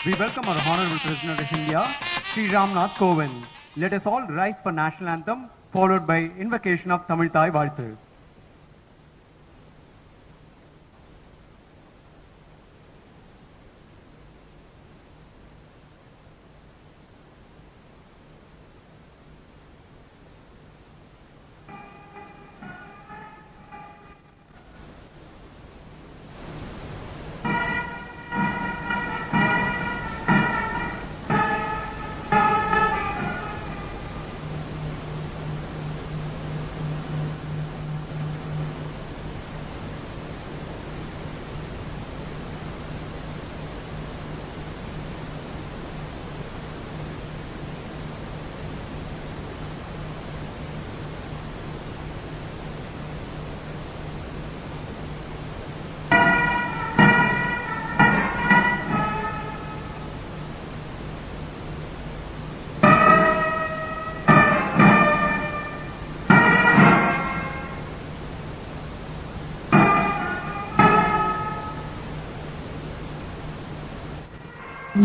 We welcome our Honorable President of India, Sri Ramnath Kovind. Let us all rise for National Anthem, followed by invocation of Tamil Thai Vaazhthu.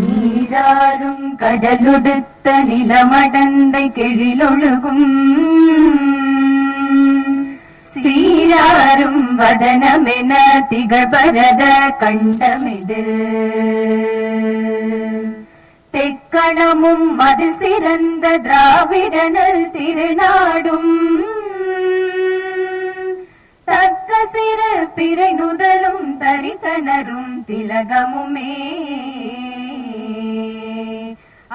நீராறும் கடலுடுத்த நிலமடந்தை கெழிலொழுகும் சீராரும் வதனமென திகழ்பரத கண்டமிதில் தெக்கணமும் அதில் சிறந்த திராவிடனல் திருநாடும் தக்க சிறு பிறை நுதலும் தரித்தனரும் திலகமுமே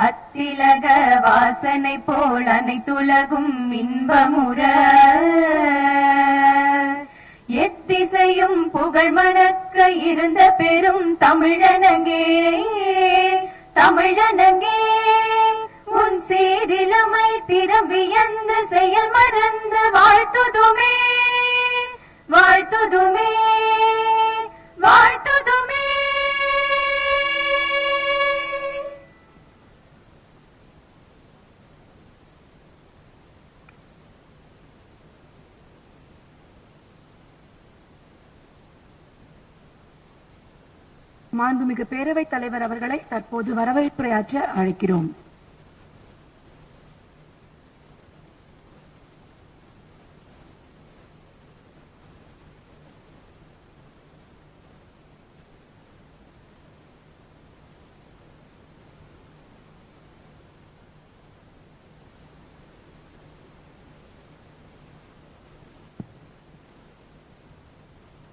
அத்திலக வாசனை போல் அனைத்துலகும் இன்பமுற எத்திசையும் புகழ் மணக்க இருந்த பெரும் தமிழனங்கே தமிழனங்கே உன் சீரிலமை திறம்பியந்து செயல் மறந்து வாழ்த்துதுமே வாழ்த்துதுமே வாழ்த்துதுமே. மாண்புமிகு பேரவைத் தலைவர் அவர்களை தற்போது வரவேற்புரையாற்ற அழைக்கிறோம்.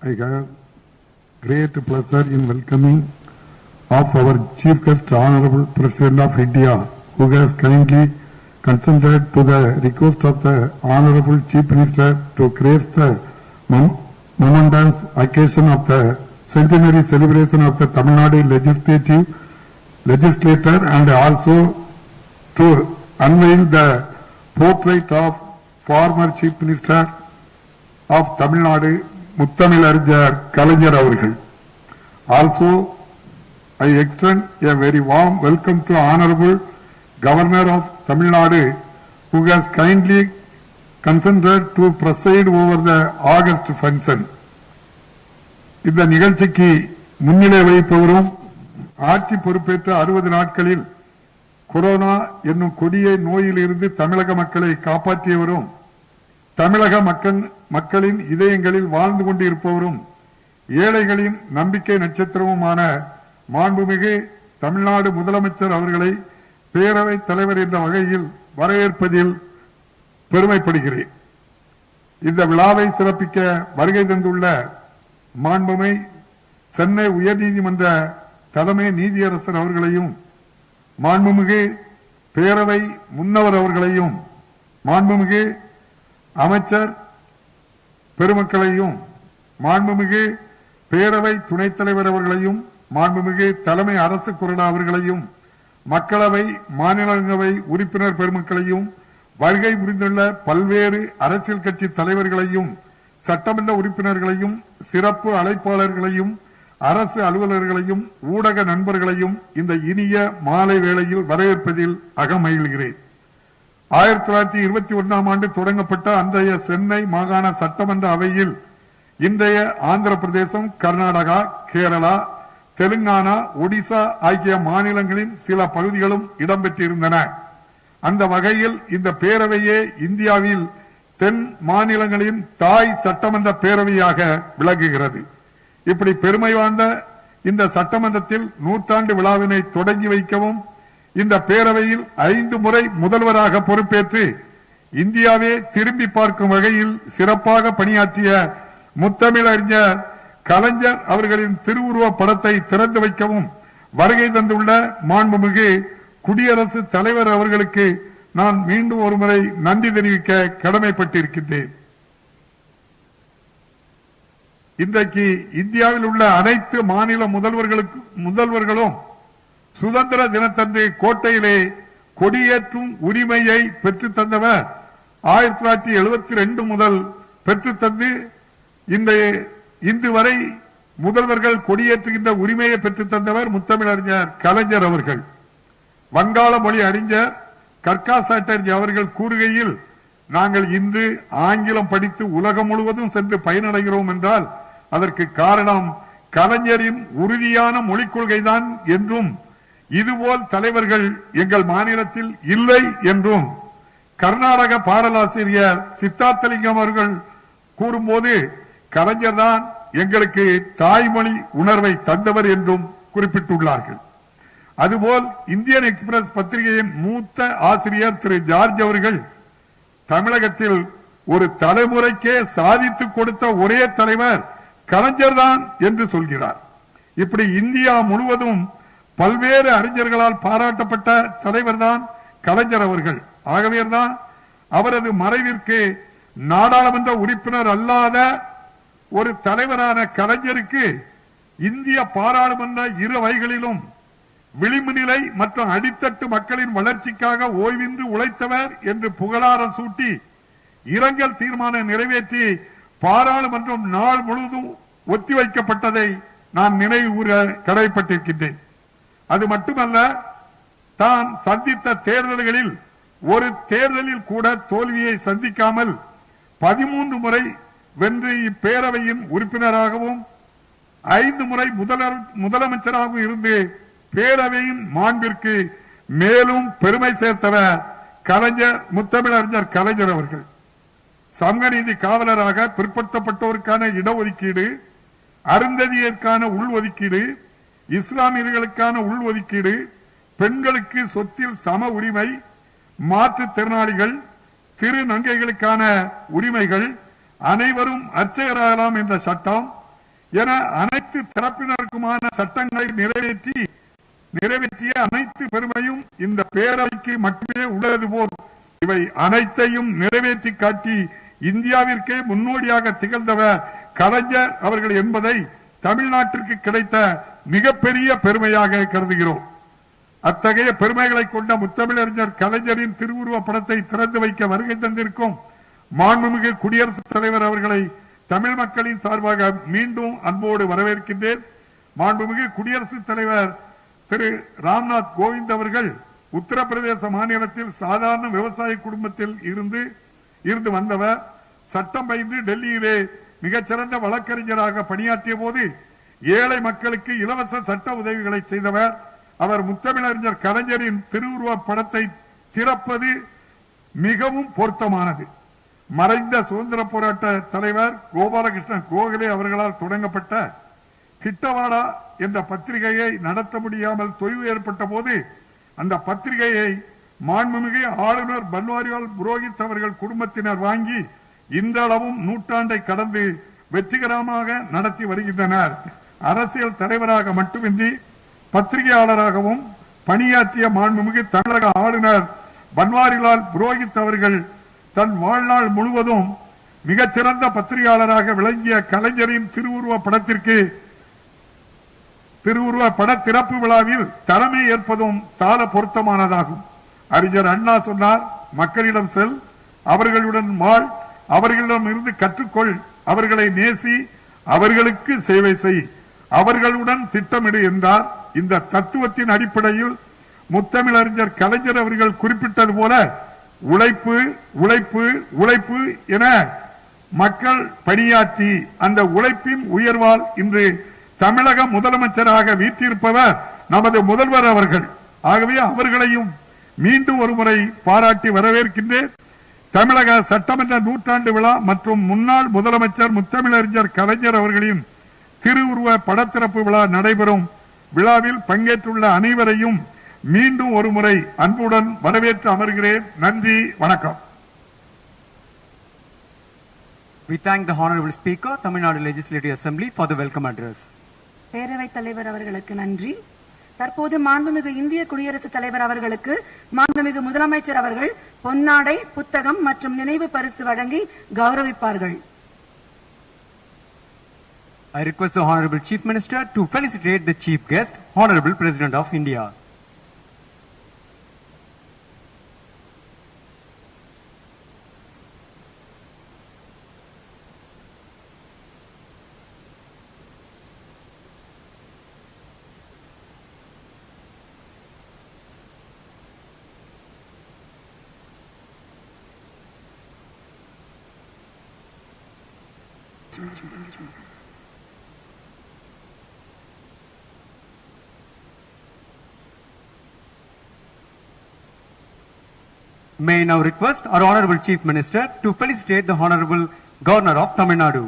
I have great pleasure in welcoming of our Chief Guest, Honorable President of India, who has kindly consented to the request of the Honorable Chief Minister to grace the momentous occasion of the centenary celebration of the Tamil Nadu legislature and also to unveil the portrait of former Chief Minister of Tamil Nadu, முத்தமிழறிஞர் கலைஞர் அவர்கள். Also, I extend a very warm welcome to Honorable Governor of Tamil Nadu, who has kindly consented to preside over the August function. இந்த நிகழ்ச்சிக்கு முன்னிலை வகிப்பவரும் ஆட்சி பொறுப்பேற்ற 60 நாட்களில் corona என்னும் கொடிய நோயிலிருந்து தமிழக மக்களை காப்பாற்றியவரும் தமிழக மக்களின் இதயங்களில் வாழ்ந்து கொண்டிருப்பவரும் ஏழைகளின் நம்பிக்கை நட்சத்திரமுமான மாண்புமிகு தமிழ்நாடு முதலமைச்சர் அவர்களை பேரவைத் தலைவர் என்ற வகையில் வரவேற்பதில் பெருமைப்படுகிறேன். இந்த விழாவை சிறப்பிக்க வருகை தந்துள்ள மாண்புமை சென்னை உயர்நீதிமன்ற தலைமை நீதியரசர் அவர்களையும் மாண்புமிகு பேரவை முன்னவர் அவர்களையும் மாண்புமிகு அமைச்சர் பெருமக்களையும் மாண்புமிகு பேரவை துணைத் தலைவர் அவர்களையும் மாண்புமிகு தலைமை அரசு கொறடா அவர்களையும் மக்களவை மாநிலங்களவை உறுப்பினர் பெருமக்களையும் வருகை புரிந்துள்ள பல்வேறு அரசியல் கட்சி தலைவர்களையும் சட்டமன்ற உறுப்பினர்களையும் சிறப்பு அழைப்பாளர்களையும் அரசு அலுவலர்களையும் ஊடக நண்பர்களையும் இந்த இனிய மாலை வேளையில் வரவேற்பதில் அகமகிழ்கிறேன். 1921ஆம் ஆண்டு தொடங்கப்பட்ட அன்றைய சென்னை மாகாண சட்டமன்ற அவையில் இன்றைய ஆந்திர பிரதேசம், கர்நாடகா, கேரளா, தெலுங்கானா, ஒடிசா ஆகிய மாநிலங்களின் சில பகுதிகளும் இடம்பெற்றிருந்தன. அந்த வகையில் இந்த பேரவையே இந்தியாவில் தென் மாநிலங்களின் தாய் சட்டமன்ற பேரவையாக விளங்குகிறது. இப்படி பெருமை வாய்ந்த இந்த சட்டமன்றத்தில் நூற்றாண்டு விழாவினை தொடங்கி வைக்கவும் இந்த பேரவையில் 5 முறை முதல்வராக பொறுப்பேற்று இந்தியாவே திரும்பி பார்க்கும் வகையில் சிறப்பாக பணியாற்றிய முத்தமிழறிஞர் கலைஞர் அவர்களின் திருவுருவ படத்தை திறந்து வைக்கவும் வருகை தந்துள்ள மாண்புமிகு குடியரசுத் தலைவர் அவர்களுக்கு நான் மீண்டும் ஒருமுறை நன்றி தெரிவிக்க கடமைப்பட்டிருக்கின்றேன். இன்றைக்கு இந்தியாவில் உள்ள அனைத்து மாநில முதல்வர்களும் சுதந்திர தினத்தன்று கோட்டையிலே கொடியேற்றும் உரிமையை பெற்றுத் தந்தவர் 1972 முதல் பெற்றுத்தந்து இன்று வரை முதல்வர்கள் கொடியேற்றுகின்ற உரிமையை பெற்றுத் தந்தவர் முத்தமிழறிஞர் கலைஞர் அவர்கள். வங்காள மொழி அறிஞர் கர்கா சாட்டர்ஜி அவர்கள் கூறுகையில், நாங்கள் இன்று ஆங்கிலம் படித்து உலகம் முழுவதும் சென்று பயனடைகிறோம் என்றால் அதற்கு காரணம் கலைஞரின் உறுதியான மொழிக் கொள்கைதான் என்றும், இதுபோல் தலைவர்கள் எங்கள் மாநிலத்தில் இல்லை என்றும் கர்நாடக பாடலாசிரியர் சித்தார்த்தலிங்கம் அவர்கள் கூறும்போது கலைஞர் தான் எங்களுக்கு தாய்மொழி உணர்வை தந்தவர் என்றும் குறிப்பிட்டுள்ளார்கள். அதுபோல் இந்தியன் எக்ஸ்பிரஸ் பத்திரிகையின் மூத்த ஆசிரியர் திரு ஜார்ஜ் அவர்கள் தமிழகத்தில் ஒரு தலைமுறைக்கே சாதித்து கொடுத்த ஒரே தலைவர் கலைஞர் தான் என்று சொல்கிறார். இப்படி இந்தியா முழுவதும் பல்வேறு அறிஞர்களால் பாராட்டப்பட்ட தலைவர் தான் கலைஞர் அவர்கள். ஆகவேதான் அவரது மறைவிற்கு நாடாளுமன்ற உறுப்பினர் அல்லாத ஒரு தலைவரான கலைஞருக்கு இந்திய பாராளுமன்ற இரு அவைகளிலும் விளிம்பு நிலை மற்றும் அடித்தட்டு மக்களின் வளர்ச்சிக்காக ஓய்வின்றி உழைத்தவர் என்று புகழாரம் சூட்டி இரங்கல் தீர்மானம் நிறைவேற்றி பாராளுமன்றம் நாள் முழுவதும் ஒத்திவைக்கப்பட்டதை நான் நினைவு கூற கடமைப்பட்டிருக்கின்றேன். அது மட்டுமல்ல, தான் சந்தித்த தேர்தல்களில் ஒரு தேர்தலில் கூட தோல்வியை சந்திக்காமல் 13 முறை வென்று இப்பேரவையின் உறுப்பினராகவும் 5 முறை முதலமைச்சராகவும் இருந்து பேரவையின் மாண்பிற்கு மேலும் பெருமை சேர்த்தவர் கலைஞர் முத்தமிழறிஞர் கலைஞர் அவர்கள். சமூக நீதி காவலராக பிற்படுத்தப்பட்டோருக்கான இடஒதுக்கீடு, அருந்ததியருக்கான உள்ஒதுக்கீடு, இஸ்லாமியர்களுக்கான உள்ஒதுக்கீடு, பெண்களுக்கு சொத்தில் சம உரிமை, மாற்றுத்திறனாளிகள், திருநங்கைகளுக்கான உரிமைகள், அனைவரும் அர்ச்சகராகலாம் என்ற சட்டம் என அனைத்து தரப்பினருக்குமான சட்டங்களை நிறைவேற்றிய அனைத்து பெருமையும் இந்த பேரவைக்கு மட்டுமே உள்ளது போல் இவை அனைத்தையும் நிறைவேற்றி காட்டி இந்தியாவிற்கே முன்னோடியாக திகழ்ந்தவர் கலைஞர் அவர்கள் என்பதை தமிழ்நாட்டிற்கு கிடைத்த மிகப்பெரிய பெருமையாக கருதுகிறோம். அத்தகைய பெருமைகளை கொண்ட முத்தமிழறிஞர் கலைஞரின் திருவுருவ படத்தை திறந்து வைக்க வருகை தந்திருக்கும் மாண்புமிகு குடியரசுத் தலைவர் அவர்களை தமிழ் மக்களின் சார்பாக மீண்டும் அன்போடு வரவேற்கின்றேன். மாண்புமிகு குடியரசுத் தலைவர் திரு ராம்நாத் கோவிந்த் அவர்கள் உத்தரப்பிரதேச மாநிலத்தில் சாதாரண விவசாய குடும்பத்தில் இருந்து வந்தவர். சட்டம் பயின்று டெல்லியிலே மிகச்சிறந்த வழக்கறிஞராக பணியாற்றிய போது ஏழை மக்களுக்கு இலவச சட்ட உதவிகளை செய்தவர். அவர் முத்தமிழறிஞர் கலைஞரின் திருவுருவ படத்தை திறப்பது மிகவும் பொருத்தமானது. மறைந்த சுதந்திர போராட்ட தலைவர் கோபாலகிருஷ்ணன் கோகலே அவர்களால் தொடங்கப்பட்ட கிட்டவாடா என்ற பத்திரிகையை நடத்த முடியாமல் தொய்வு ஏற்பட்ட போது அந்த பத்திரிகையை மாண்புமிகு ஆளுநர் பன்வாரிலால் புரோஹித் அவர்கள் குடும்பத்தினர் வாங்கி இன்றளவும் நூற்றாண்டை கடந்து வெற்றிகரமாக நடத்தி வருகின்றனர். அரசியல் தலைவராக மட்டுமின்றி பத்திரிகையாளராகவும் பணியாற்றிய மாண்புமிகு தமிழக ஆளுநர் பன்வாரிலால் புரோஹித் அவர்கள் தன் வாழ்நாள் முழுவதும் மிகச்சிறந்த பத்திரிகையாளராக விளங்கிய கலைஞரின் திருவுருவ பட திறப்பு விழாவில் தலைமை ஏற்பதும் சால பொருத்தமானதாகும். அறிஞர் அண்ணா சொன்னார், மக்களிடம் செல், அவர்களுடன் வாழ், அவர்களிடம் இருந்து கற்றுக்கொள், அவர்களை நேசி, அவர்களுக்கு சேவை செய், அவர்களுடன் திட்டமிடு என்றார். இந்த தத்துவத்தின் அடிப்படையில் முத்தமிழறிஞர் கலைஞர் அவர்கள் குறிப்பிட்டது போல உழைப்பு உழைப்பு உழைப்பு என மக்கள் பணியாற்றி அந்த உழைப்பின் உயர்வால் இன்று தமிழக முதலமைச்சராக வீற்றிருப்பவர் நமது முதல்வர் அவர்கள். ஆகவே அவர்களையும் மீண்டும் ஒருமுறை பாராட்டி வரவேற்கின்றேன். தமிழக சட்டமன்ற நூற்றாண்டு விழா மற்றும் முன்னாள் முதலமைச்சர் முத்தமிழறிஞர் கலைஞர் அவர்களின் திருவுருவ படத்திறப்பு விழா நடைபெறும் விழாவில் பங்கேற்றுள்ள அனைவரையும் மீண்டும் ஒருமுறை அன்புடன் வரவேற்று அமர்கிறேன். நன்றி, வணக்கம். We thank the Honorable Speaker, Tamil Nadu Legislative Assembly for the welcome address. பேரவைத் தலைவர் அவர்களுக்கு நன்றி. தற்போது மாண்புமிகு இந்திய குடியரசுத் தலைவர் அவர்களுக்கு மாண்புமிகு முதலமைச்சர் அவர்கள் பொன்னாடை, புத்தகம் மற்றும் நினைவு பரிசு வழங்கி கௌரவிப்பார்கள். I request the Honorable Chief Minister to felicitate the Chief Guest, Honorable President of India. May I now request our Honorable Chief Minister to felicitate the Honorable Governor of Tamil Nadu.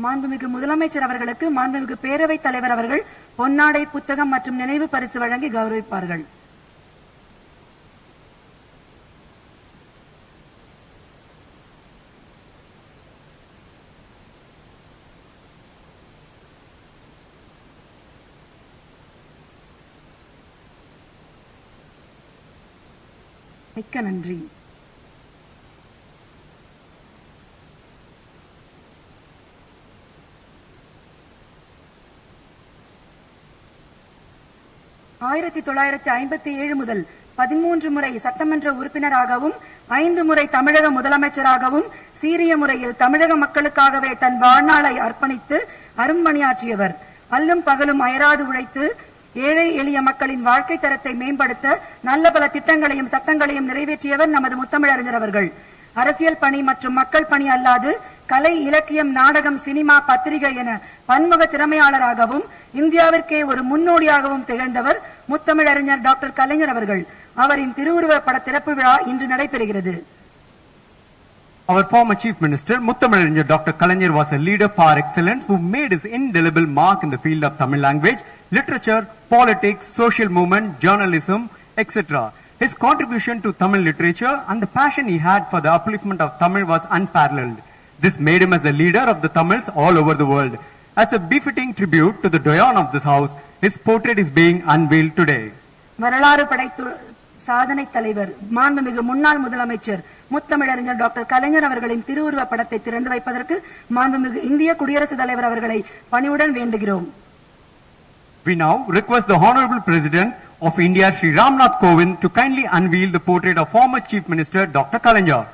மாண்புமிகு முதலமைச்சர் அவர்களுக்கு மாண்புமிகு பேரவைத் தலைவர் அவர்கள் பொன்னாடை, புத்தகம் மற்றும் நினைவு பரிசு வழங்கி கௌரவிப்பார்கள். மிக்க நன்றி. ஆயிரத்தி 1957 முதல் 13 முறை சட்டமன்ற உறுப்பினராகவும் 5 முறை தமிழக முதலமைச்சராகவும் சீரிய முறையில் தமிழக மக்களுக்காகவே தன் வாழ்நாளை அர்ப்பணித்து அரும்பணியாற்றியவர். அல்லும் பகலும் அயராது உழைத்து ஏழை எளிய மக்களின் வாழ்க்கை தரத்தை மேம்படுத்த நல்ல பல திட்டங்களையும் சட்டங்களையும் நிறைவேற்றியவர் நமது முத்தமிழறிஞர் அவர்கள். அரசியல் பணி மற்றும் மக்கள் பணி அல்லாது கலை, இலக்கியம், நாடகம், சினிமா, பத்திரிகை என பன்முக திறமையாளராகவும் இந்தியாவிற்கே ஒரு முன்னோடியாகவும் திகழ்ந்தவர் முத்தமிழறிஞர் டாக்டர் கலைஞர் அவர்கள். அவரின் திருவுருவ பட திறப்பு விழா இன்று நடைபெறுகிறது. Our former Chief Minister, Muthamizhar Dr. Kalaignar was a leader par excellence who made his indelible mark in the field of Tamil language, literature, politics, social movement, journalism, etc. His contribution to Tamil literature and the passion he had for the upliftment of Tamil was unparalleled. This made him as a leader of the Tamils all over the world. As a befitting tribute to the Doyen of this house, his portrait is being unveiled today. வரலாறு படைத்த சாதனை தலைவர் மாண்புமிகு முன்னாள் முதலமைச்சர் முத்தமிழறிஞர் doctor Kalaignar அவர்களின் திருவுருவ படத்தை திறந்து வைப்பதற்கு மாண்புமிகு இந்திய குடியரசுத் தலைவர் அவர்களை பணிவுடன் வேண்டுகிறோம். We now request the Honorable President of India, Shri Ramnath Kovind, to kindly unveil the portrait of former Chief Minister Dr. Kalaignar.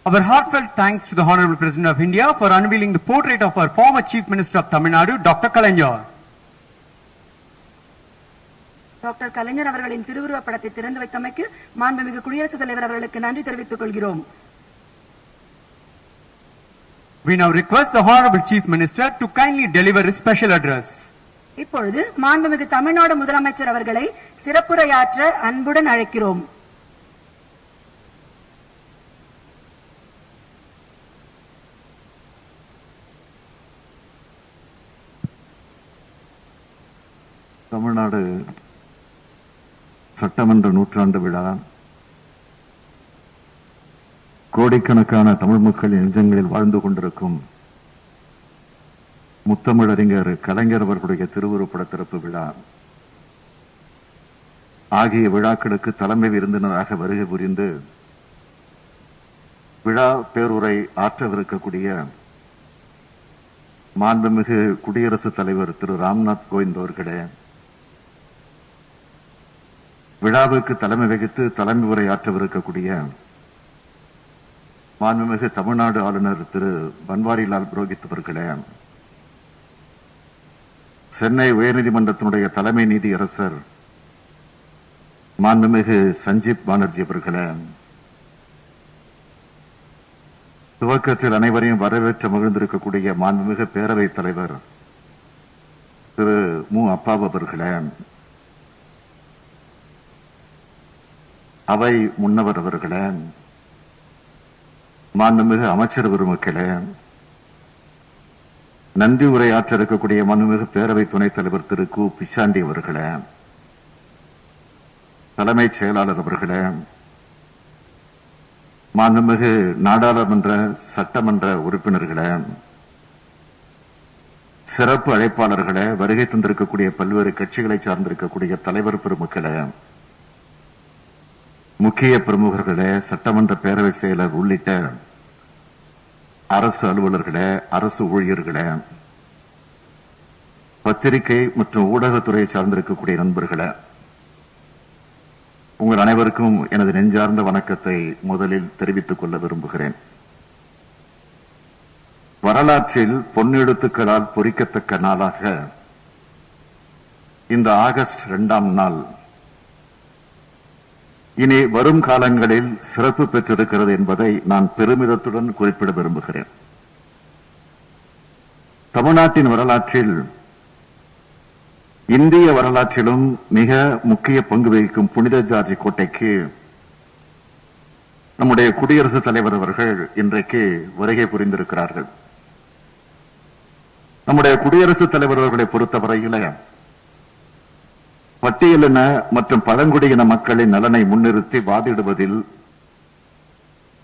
Our heartfelt thanks to the Honorable President of India for unveiling the portrait of our former Chief Minister of Tamil Nadu, Dr. Kalaignar. Doctor Kalaignar அவர்களின் திருவுருவ படத்தை திறந்து வைத்தமைக்கு மாண்புமிகு குடியரசுத் தலைவர் அவர்களுக்கு நன்றி தெரிவித்துக் கொள்கிறோம். We now request the Honorable Chief Minister to kindly deliver his special address. இப்பொழுது மாண்புமிகு தமிழ்நாடு முதலமைச்சர் அவர்களை சிறப்புரையாற்ற அன்புடன் அழைக்கிறோம். தமிழ்நாடு சட்டமன்ற நூற்றாண்டு விழா கோடிக்கணக்கான தமிழ் மக்களின் நெஞ்சங்களில் வாழ்ந்து கொண்டிருக்கும் முத்தமிழறிஞர் கலைஞர் அவர்களுடைய திருவுருப்பட திறப்பு விழா ஆகிய விழாக்களுக்கு தலைமை விருந்தினராக வருகை புரிந்து விழா பேருரை ஆற்றவிருக்கக்கூடிய மாண்புமிகு குடியரசுத் தலைவர் திரு ராம்நாத் கோவிந்த் அவர்களே, விழாவுக்கு தலைமை வகித்து தலைமை உரை ஆற்றவிருக்கக்கூடிய மாண்புமிகு தமிழ்நாடு ஆளுநர் திரு பன்வாரிலால் புரோஹித் அவர்களே, சென்னை உயர்நீதிமன்றத்தினுடைய தலைமை நீதியரசர் மாண்புமிகு சஞ்சீப் பானர்ஜி அவர்களே, துவக்கத்தில் அனைவரையும் வரவேற்று மகிழ்ந்திருக்கக்கூடிய மாண்புமிகு பேரவைத் தலைவர் திரு மு அப்பாவு அவர்களே, அவை முன்னவர் அவர்களே, மாண்புமிகு அமைச்சர் பெருமக்களே, நன்றி உரையாற்ற இருக்கக்கூடிய மாண்புமிகு பேரவை துணைத் தலைவர் திரு கு பிச்சாண்டி அவர்களே, தலைமைச் செயலாளர் அவர்களே, மாண்புமிகு நாடாளுமன்ற சட்டமன்ற உறுப்பினர்களே, சிறப்பு அழைப்பாளர்களே, வருகை தந்திருக்கக்கூடிய பல்வேறு கட்சிகளை சார்ந்திருக்கக்கூடிய தலைவர் பெருமக்களே, முக்கிய பிரமுகர்களே, சட்டமன்ற பேரவை செயலர் உள்ளிட்ட அரசு அலுவலர்களே, அரசு ஊழியர்களே, பத்திரிகை மற்றும் ஊடகத்துறையை சார்ந்திருக்கக்கூடிய நண்பர்களே, உங்கள் அனைவருக்கும் எனது நெஞ்சார்ந்த வணக்கத்தை முதலில் தெரிவித்துக் கொள்ள விரும்புகிறேன். வரலாற்றில் பொன்னெழுத்துக்களால் பொறிக்கத்தக்க நாளாக இந்த ஆகஸ்ட் 2ஆம் நாள் இனி வரும் காலங்களில் சிறப்பு பெற்றிருக்கிறது என்பதை நான் பெருமிதத்துடன் குறிப்பிட விரும்புகிறேன். தமிழ்நாட்டின் வரலாற்றில், இந்திய வரலாற்றிலும் மிக முக்கிய பங்கு வகிக்கும் புனித ஜார்ஜ் கோட்டைக்கு நம்முடைய குடியரசுத் தலைவர் அவர்கள் இன்றைக்கு வருகை புரிந்திருக்கிறார்கள். நம்முடைய குடியரசுத் தலைவர் அவர்களை பொறுத்தவரையில பட்டியலின மற்றும் பழங்குடியின மக்களின் நலனை முன்னிறுத்தி வாதிடுவதில்,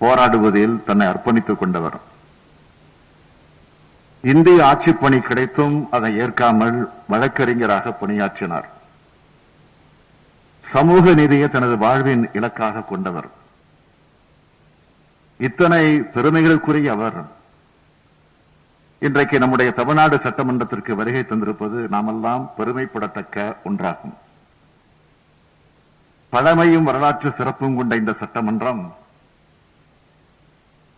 போராடுவதில் தன்னை அர்ப்பணித்துக் கொண்டவர். இந்திய ஆட்சிப் பணி கிடைத்தும் அதை ஏற்காமல் வழக்கறிஞராக பணியாற்றினார். சமூக நீதியை தனது வாழ்வின் இலக்காக கொண்டவர். இத்தனை பெருமைகளுக்குரிய அவர் இன்றைக்கு நம்முடைய தமிழ்நாடு சட்டமன்றத்திற்கு வருகை தந்திருப்பது நாமெல்லாம் பெருமைப்படத்தக்க ஒன்றாகும். பழமையும் வரலாற்று சிறப்பும் கொண்ட இந்த சட்டமன்றம்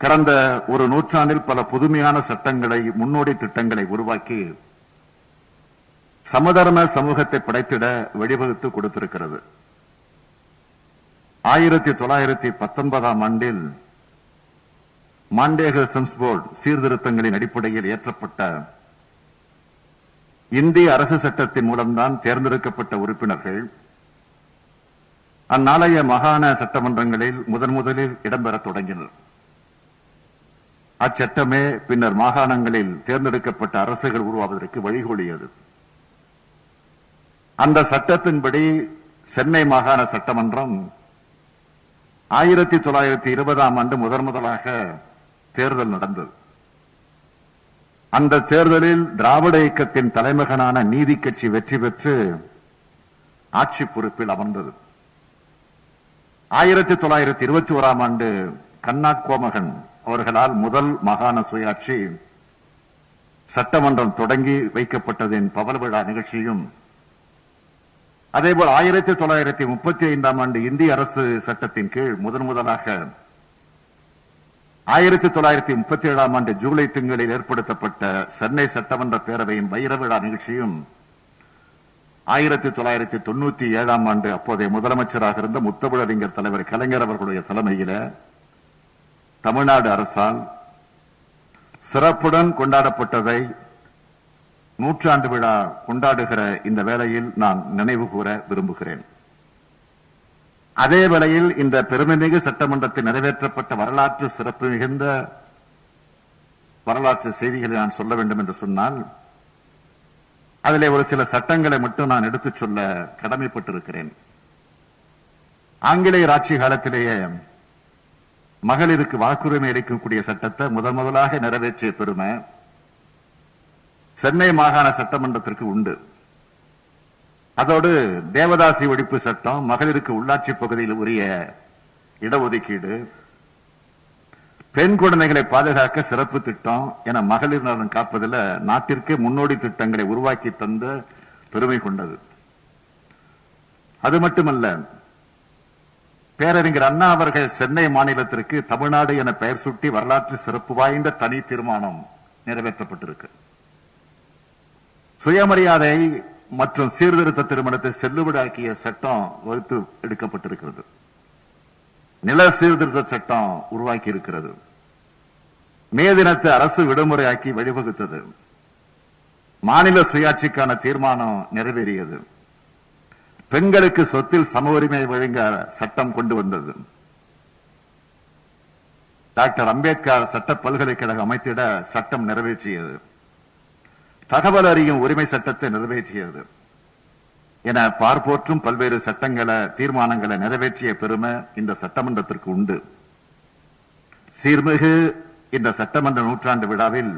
கடந்த ஒரு நூற்றாண்டில் பல புதுமையான சட்டங்களை, முன்னோடி திட்டங்களை உருவாக்கி சமதர்ம சமூகத்தை படைத்திட வழிவகுத்து கொடுத்திருக்கிறது. 1919ஆம் ஆண்டில் மாண்டேகர் செம்ஸ்போர்ட் சீர்திருத்தங்களின் அடிப்படையில் ஏற்றப்பட்ட இந்திய அரசு சட்டத்தின் மூலம்தான் தேர்ந்தெடுக்கப்பட்ட உறுப்பினர்கள் அந்நாளைய மாகாண சட்டமன்றங்களில் முதலில் இடம்பெற தொடங்கினர். அச்சட்டமே பின்னர் மாகாணங்களில் தேர்ந்தெடுக்கப்பட்ட அரசுகள் உருவாவதற்கு வழிகோலியது. அந்த சட்டத்தின்படி சென்னை மாகாண சட்டமன்றம் 1920ஆம் ஆண்டு முதலாக தேர்தல் நடந்தது. அந்த தேர்தலில் திராவிட இயக்கத்தின் தலைமகனான நீதி கட்சி வெற்றி பெற்று ஆட்சி பொறுப்பில் அமர்ந்தது. 1921ஆம் ஆண்டு கண்ணாட் கோமகன் அவர்களால் முதல் மாகாண சுயாட்சி சட்டமன்றம் தொடங்கி வைக்கப்பட்டதின் பவள விழா நிகழ்ச்சியும், அதேபோல் 1935ஆம் ஆண்டு இந்திய அரசு சட்டத்தின் கீழ் முதலாக 1937ஆம் ஆண்டு ஜூலை திங்களில் ஏற்படுத்தப்பட்ட சென்னை சட்டமன்ற பேரவையின் வைர விழா நிகழ்ச்சியும் 1997ஆம் ஆண்டு அப்போதைய முதலமைச்சராக இருந்த முத்தமிழறிஞர் தலைவர் கலைஞர் அவர்களுடைய தலைமையில தமிழ்நாடு அரசால் சிறப்புடன் கொண்டாடப்பட்டதை நூற்றாண்டு விழா கொண்டாடுகிற இந்த வேளையில் நான் நினைவு கூற விரும்புகிறேன். அதே வேளையில் இந்த பெருமைமிகு சட்டமன்றத்தில் நிறைவேற்றப்பட்ட வரலாற்று சிறப்பு மிகுந்த வரலாற்று செய்திகளை நான் சொல்ல வேண்டும் என்று சொன்னால், அதிலே ஒரு சில சட்டங்களை மட்டும் நான் எடுத்துச் சொல்ல கடமைப்பட்டிருக்கிறேன். ஆங்கிலேயர் ஆட்சி காலத்திலேயே மகளிருக்கு வாக்குரிமை அளிக்கக்கூடிய சட்டத்தை முதலாக நிறைவேற்றிய பெருமை சென்னை மாகாண சட்டமன்றத்திற்கு உண்டு. அதோடு தேவதாசி ஒழிப்பு சட்டம், மகளிருக்கு உள்ளாட்சி பகுதியில் உரிய இடஒதுக்கீடு, பெண் குழந்தைகளை பாதுகாக்க சிறப்பு திட்டம் என மகளிர் நலன் காப்பதில் நாட்டிற்கு முன்னோடி திட்டங்களை உருவாக்கி தந்த பெருமை கொண்டது. அது மட்டுமல்ல, பேரறிஞர் அண்ணா அவர்கள் சென்னை மாநிலத்திற்கு தமிழ்நாடு என பெயர் சூட்டி வரலாற்று சிறப்பு வாய்ந்த தனி தீர்மானம் நிறைவேற்றப்பட்டிருக்கு. சுயமரியாதை மற்றும் சீர்திருத்த திருமணத்தை செல்லுபடியாக்கிய சட்டம் வகுத்து எடுக்கப்பட்டிருக்கிறது. நில சீர்திருத்த சட்டம் உருவாக்கி இருக்கிறது. மே தினத்தை அரசு விடுமுறையாக்கி வழிவகுத்தது. மாநில சுயாட்சிக்கான தீர்மானம் நிறைவேறியது. பெண்களுக்கு சொத்தில் சம உரிமை வழங்க சட்டம் கொண்டு வந்தது. டாக்டர் அம்பேத்கர் சட்ட பல்கலைக்கழகம் அமைத்திட சட்டம் நிறைவேற்றியது. தகவல் அறியும் உரிமை சட்டத்தை நிறைவேற்றியது என பார்ப்போற்றும் பல்வேறு சட்டங்களை தீர்மானங்களை நிறைவேற்றிய பெருமை இந்த சட்டமன்றத்திற்கு உண்டு. சீர்மிகு இந்த சட்டமன்ற நூற்றாண்டு விழாவில்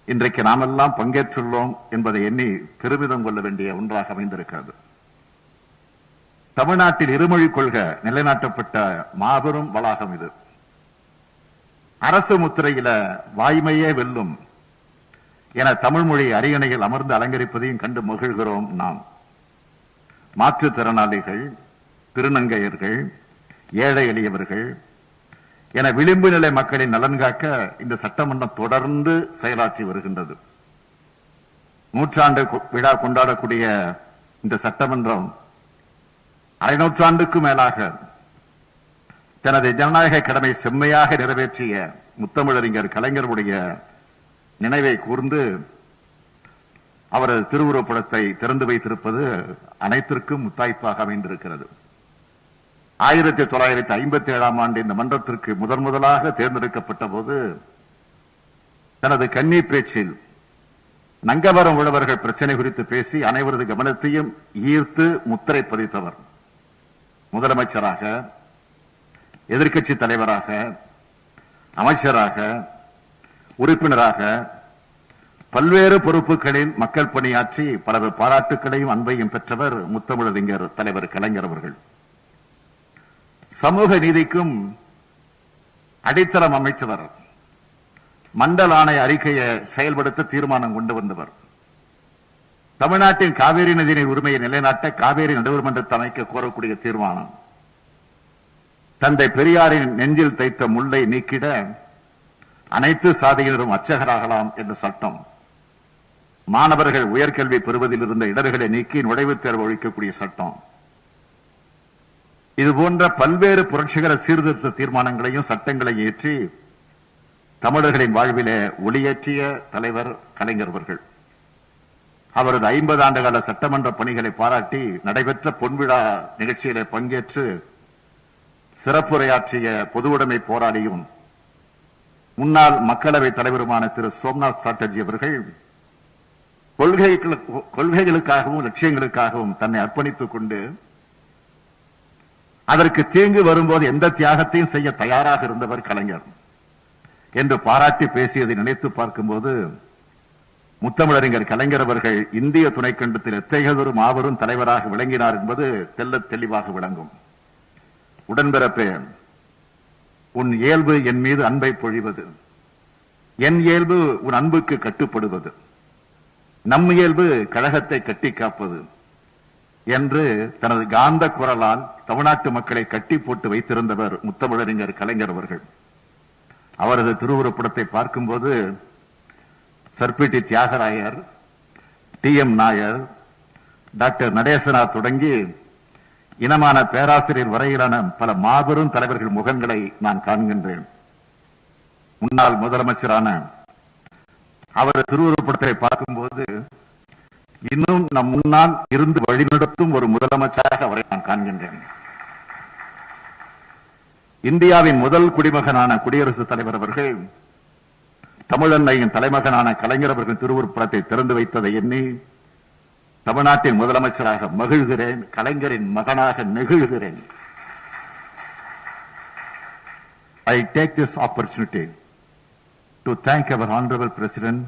இன்றைக்கு நாமெல்லாம் பங்கேற்றுள்ளோம் என்பதை எண்ணி பெருமிதம் கொள்ள வேண்டிய ஒன்றாக அமைந்திருக்கிறது. தமிழ்நாட்டில் இருமொழி கொள்கை நிலைநாட்டப்பட்ட மாபெரும் வளாகம் இது. அரசு முத்திரையில வாய்மையே வெல்லும் என தமிழ் மொழி அரியணையில் அமர்ந்து அலங்கரிப்பதையும் கண்டு மகிழ்கிறோம். நாம் மாற்றுத்திறனாளிகள், திருநங்கையர்கள், ஏழை எளியவர்கள் என விளிம்பு நிலை மக்களின் நலன் காக்க இந்த சட்டமன்றம் தொடர்ந்து செயலாற்றி வருகின்றது. நூற்றாண்டு விழா கொண்டாடக்கூடிய இந்த சட்டமன்றம் அரை நூற்றாண்டுக்கும் மேலாக தனது ஜனநாயக கடமை செம்மையாக நிறைவேற்றிய முத்தமிழறிஞர் கலைஞருடைய நினைவை கூர்ந்து அவரது திருவுருவப்படத்தை திறந்து வைத்திருப்பது அனைத்திற்கும் முத்தாய்ப்பாக அமைந்திருக்கிறது. 1957 ஆண்டு இந்த மன்றத்திற்கு முதலாக தேர்ந்தெடுக்கப்பட்ட போது தனது கன்னி பேச்சில் நங்கவரம் உழவர்கள் பிரச்சனை குறித்து பேசி அனைவரது கவனத்தையும் ஈர்த்து முத்திரை பதித்தவர். முதலமைச்சராக, எதிர்க்கட்சி தலைவராக, அமைச்சராக, உறுப்பினராக பல்வேறு பொறுப்புகளில் மக்கள் பணியாற்றி பலர் பாராட்டுக்களையும் அன்பையும் பெற்றவர் முத்தமிழறிஞர் தலைவர் கலைஞர் அவர்கள். சமூக நீதிக்கும் அடித்தளம் அமைத்தவர். மண்டல் ஆணைய அறிக்கையை செயல்படுத்த தீர்மானம் கொண்டு வந்தவர். தமிழ்நாட்டின் காவேரி நதியின் உரிமையை நிலைநாட்ட காவேரி நடுவர் மன்றத்தை அமைக்க கோரக்கூடிய தீர்மானம். தந்தை பெரியாரின் நெஞ்சில் தைத்த முள்ளை நீக்கிட அனைத்து சாதியினரும் அர்ச்சகராகலாம் என்ற சட்டம். மாணவர்கள் உயர்கல்வி பெறுவதில் இருந்த இடர்களை நீக்கி நுழைவுத் தேர்வு ஒழிக்கக்கூடிய சட்டம். இதுபோன்ற பல்வேறு புரட்சிகர சீர்திருத்த தீர்மானங்களையும் சட்டங்களை ஏற்றி தமிழர்களின் வாழ்விலே ஒளியேற்றிய தலைவர் கலைஞர் அவர்கள். அவரது 50 ஆண்டுகால சட்டமன்ற பணிகளை பாராட்டி நடைபெற்ற பொன்விழா நிகழ்ச்சியிலே பங்கேற்று சிறப்புரையாற்றிய பொதுவுடைமை போராளியும் முன்னாள் மக்களவை தலைவருமான திரு சோம்நாத் சாட்டர்ஜி அவர்கள் கொள்கைகளுக்காகவும் லட்சியங்களுக்காகவும் தன்னை அர்ப்பணித்துக் கொண்டு அதற்கு தீங்கு வரும்போது எந்த தியாகத்தையும் செய்ய தயாராக இருந்தவர் கலைஞர் என்று பாராட்டி பேசியதை நினைத்து பார்க்கும்போது முத்தமிழறிஞர் கலைஞர் அவர்கள் இந்திய துணைக்கண்டத்தில் எத்தகையதொரு மாபெரும் தலைவராக விளங்கினார் என்பது தெள்ளத் தெளிவாக விளங்கும். உடன்பிறப்பே, உன் இயல்பு என் மீது அன்பை பொழிவது, என் இயல்பு உன் அன்புக்கு கட்டுப்படுவது, நம் இயல்பு கழகத்தை கட்டி காப்பது என்று தனது காந்த குரலால் தமிழ்நாட்டு மக்களை கட்டி போட்டு வைத்திருந்தவர் முத்தமிழறிஞர் கலைஞர் அவர்கள். அவரது திருவுருப்படத்தை பார்க்கும்போது சர்பிடி தியாகராயர், டி.எம். நாயர், டாக்டர் நடேசனார் தொடங்கி இனமான பேராசிரியர் வரையிலான பல மாபெரும் தலைவர்கள் முகங்களை நான் காண்கின்றேன். முன்னாள் முதலமைச்சரான அவரது திருவுருப்படத்தை பார்க்கும்போது இன்னும் நம் முன்னால் இருந்து வழிநடத்தும் ஒரு முதலமைச்சராக அவரை நான் காண்கின்றேன். இந்தியாவின் முதல் குடிமகனான குடியரசுத் தலைவர் அவர்கள் தமிழன்னையின் தலைமகனான கலைஞர் அவர்கள் திருவுருப்படத்தை திறந்து வைத்ததை எண்ணி தமிழ்நாட்டின் முதலமைச்சராக மகிழ்கிறேன், கலைஞரின் மகனாக நெகிழ்கிறேன். I take this opportunity to thank our Honorable President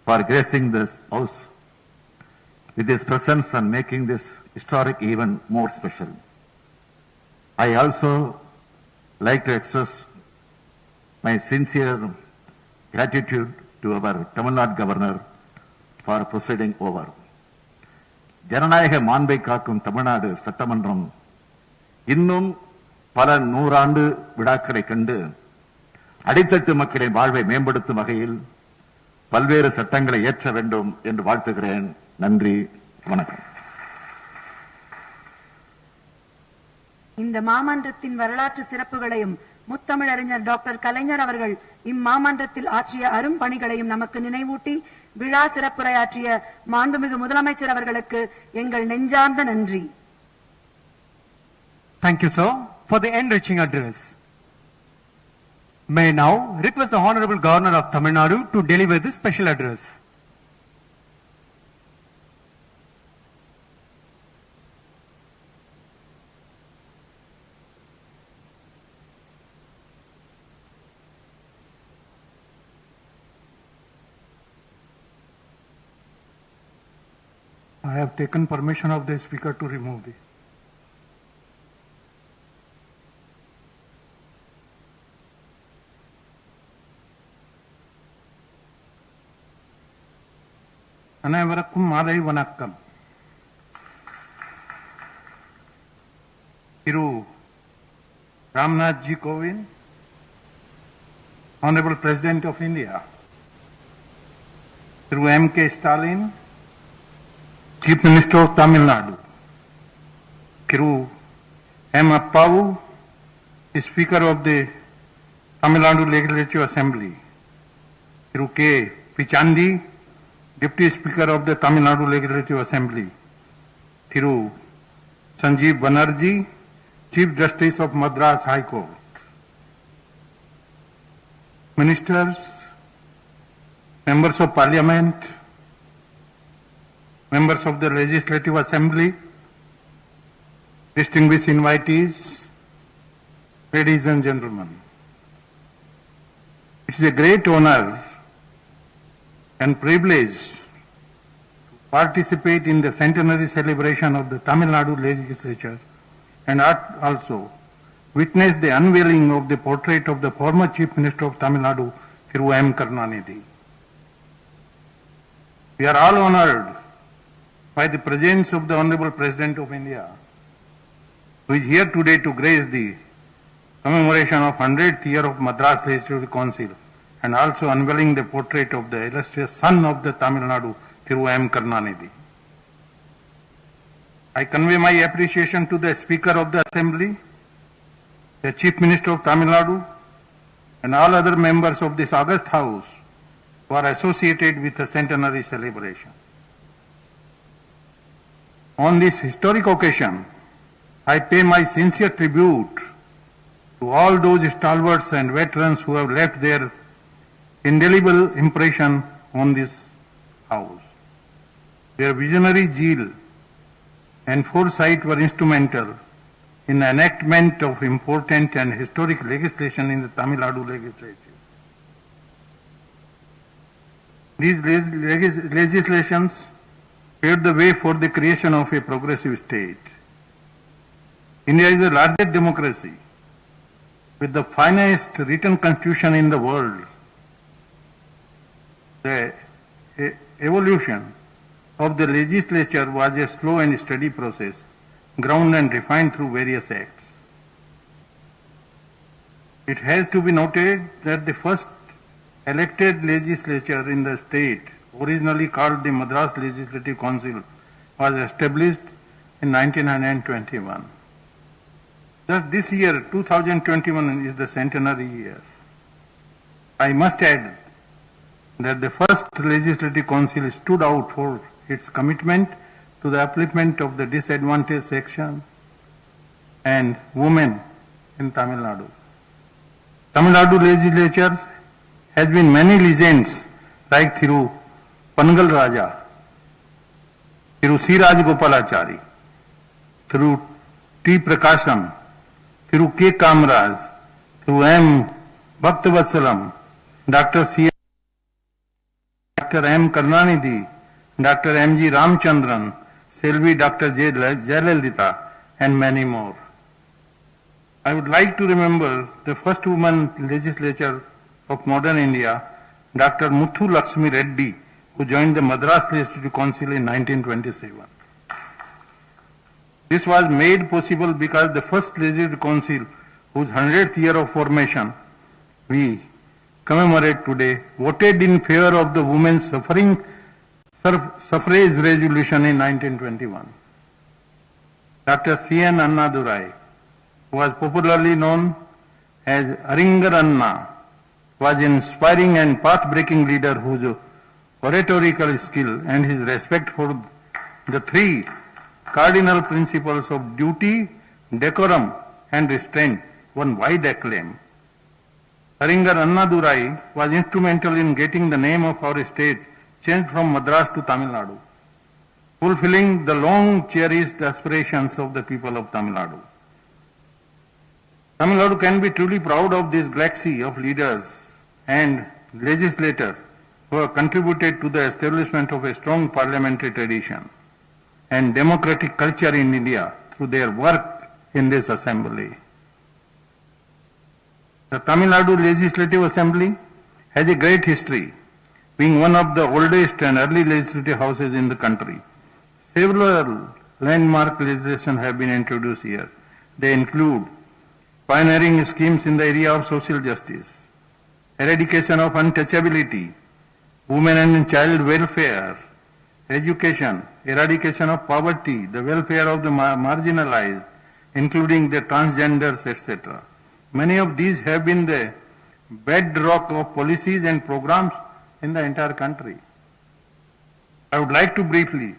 for gracing this House with his presence and making this historic event more special. I also like to express my sincere gratitude to our Tamil Nadu Governor for proceeding over. ஜனநாயக மாண்பை காக்கும் தமிழ்நாடு சட்டமன்றம் இன்னும் பல நூறாண்டு விழாக்களை கண்டு அடித்தட்டு மக்களின் வாழ்வை மேம்படுத்தும் வகையில் பல்வேறு சட்டங்களை இயற்ற வேண்டும் என்று வாழ்த்துகிறேன். நன்றி, வணக்கம். இந்த மாமன்றத்தின் வரலாற்று சிறப்புகளையும் முத்தமிழறிஞர் டாக்டர் கலைஞர் அவர்கள் இம்மாமன்றத்தில் ஆற்றிய அரும்பணிகளையும் நமக்கு நினைவூட்டி விழா சிறப்புரையாற்றிய மாண்புமிகு முதலமைச்சர் அவர்களுக்கு எங்கள் நெஞ்சார்ந்த நன்றி. Thank you, sir, for the enriching address. May now request the Honorable Governor of Tamil Nadu to deliver this special address. I have taken permission of the speaker to remove the. அனைவருக்கும் மாலை வணக்கம். Thiru Ramnath ji Kovind, Honorable President of India, Thiru M.K. Stalin, Chief Minister of Tamil Nadu, Thiru M. Appavu, Speaker of the Tamil Nadu Legislative Assembly, Thiru K. Pichandi, Deputy Speaker of the Tamil Nadu Legislative Assembly, Thiru Sanjeev Banerjee, Chief Justice of Madras High Court, Ministers, Members of Parliament, Members of the Legislative Assembly, distinguished invitees, ladies and gentlemen. It is a great honor and privilege to participate in the centenary celebration of the Tamil Nadu Legislature and also witness the unveiling of the portrait of the former Chief Minister of Tamil Nadu, Thiru M. Karunanidhi. We are all honored by the presence of the Honorable President of India, who is here today to grace the commemoration of 100th year of Madras Legislative Council and also unveiling the portrait of the illustrious son of the Tamil Nadu, Thiru M. Karunanidhi. I convey my appreciation to the Speaker of the Assembly, the Chief Minister of Tamil Nadu, and all other members of this august House who are associated with the centenary celebration. On this historic occasion, I pay my sincere tribute to all those stalwarts and veterans who have left their indelible impression on this House. Their visionary zeal and foresight were instrumental in the enactment of important and historic legislation in the Tamil Nadu legislature. These legislations paved the way for the creation of a progressive state. India is the largest democracy with the finest written constitution in the world. The evolution of the legislature was a slow and steady process, ground and refined through various acts. It has to be noted that the first elected legislature in the state, originally called the Madras Legislative Council, was established in 1921. Thus, this year, 2021, is the centenary year. I must add that the first Legislative Council stood out for its commitment to the upliftment of the disadvantaged section and women in Tamil Nadu. Tamil Nadu legislature has been many legends like Thiru Pangal Raja, Thiru C. Rajagopalachari, through T. Prakasham, through K. Kamraj, through M. Bhaktavasalam, Dr. C. Dr. M. Karunanidhi, Dr. M. G. Ramchandran, Selvi Dr. J. Jayalalitha, and many more. I would like to remember the first woman legislature of modern India, Dr. Muthu Lakshmi Reddy, who joined the Madras Legislative Council in 1927. This was made possible because the first Legislative Council, whose 100th year of formation we commemorate today, voted in favor of the women's suffrage resolution in 1921. Dr. C.N. Annadurai, who was popularly known as Aringar Anna, was an inspiring and path-breaking leader whose oratorical skill and his respect for the three cardinal principles of duty, decorum, and restraint won wide acclaim. Aringar Annadurai was instrumental in getting the name of our state changed from Madras to Tamil Nadu, fulfilling the long cherished aspirations of the people of Tamil Nadu. Tamil Nadu can be truly proud of this galaxy of leaders and legislators who have contributed to the establishment of a strong parliamentary tradition and democratic culture in India through their work in this assembly. The Tamil Nadu Legislative Assembly has a great history, being one of the oldest and early legislative houses in the country. Several landmark legislation have been introduced here. They include pioneering schemes in the area of social justice, eradication of untouchability, women and child welfare, education, eradication of poverty, the welfare of the marginalized, including the transgenders, etc. Many of these have been the bedrock of policies and programs in the entire country. I would like to briefly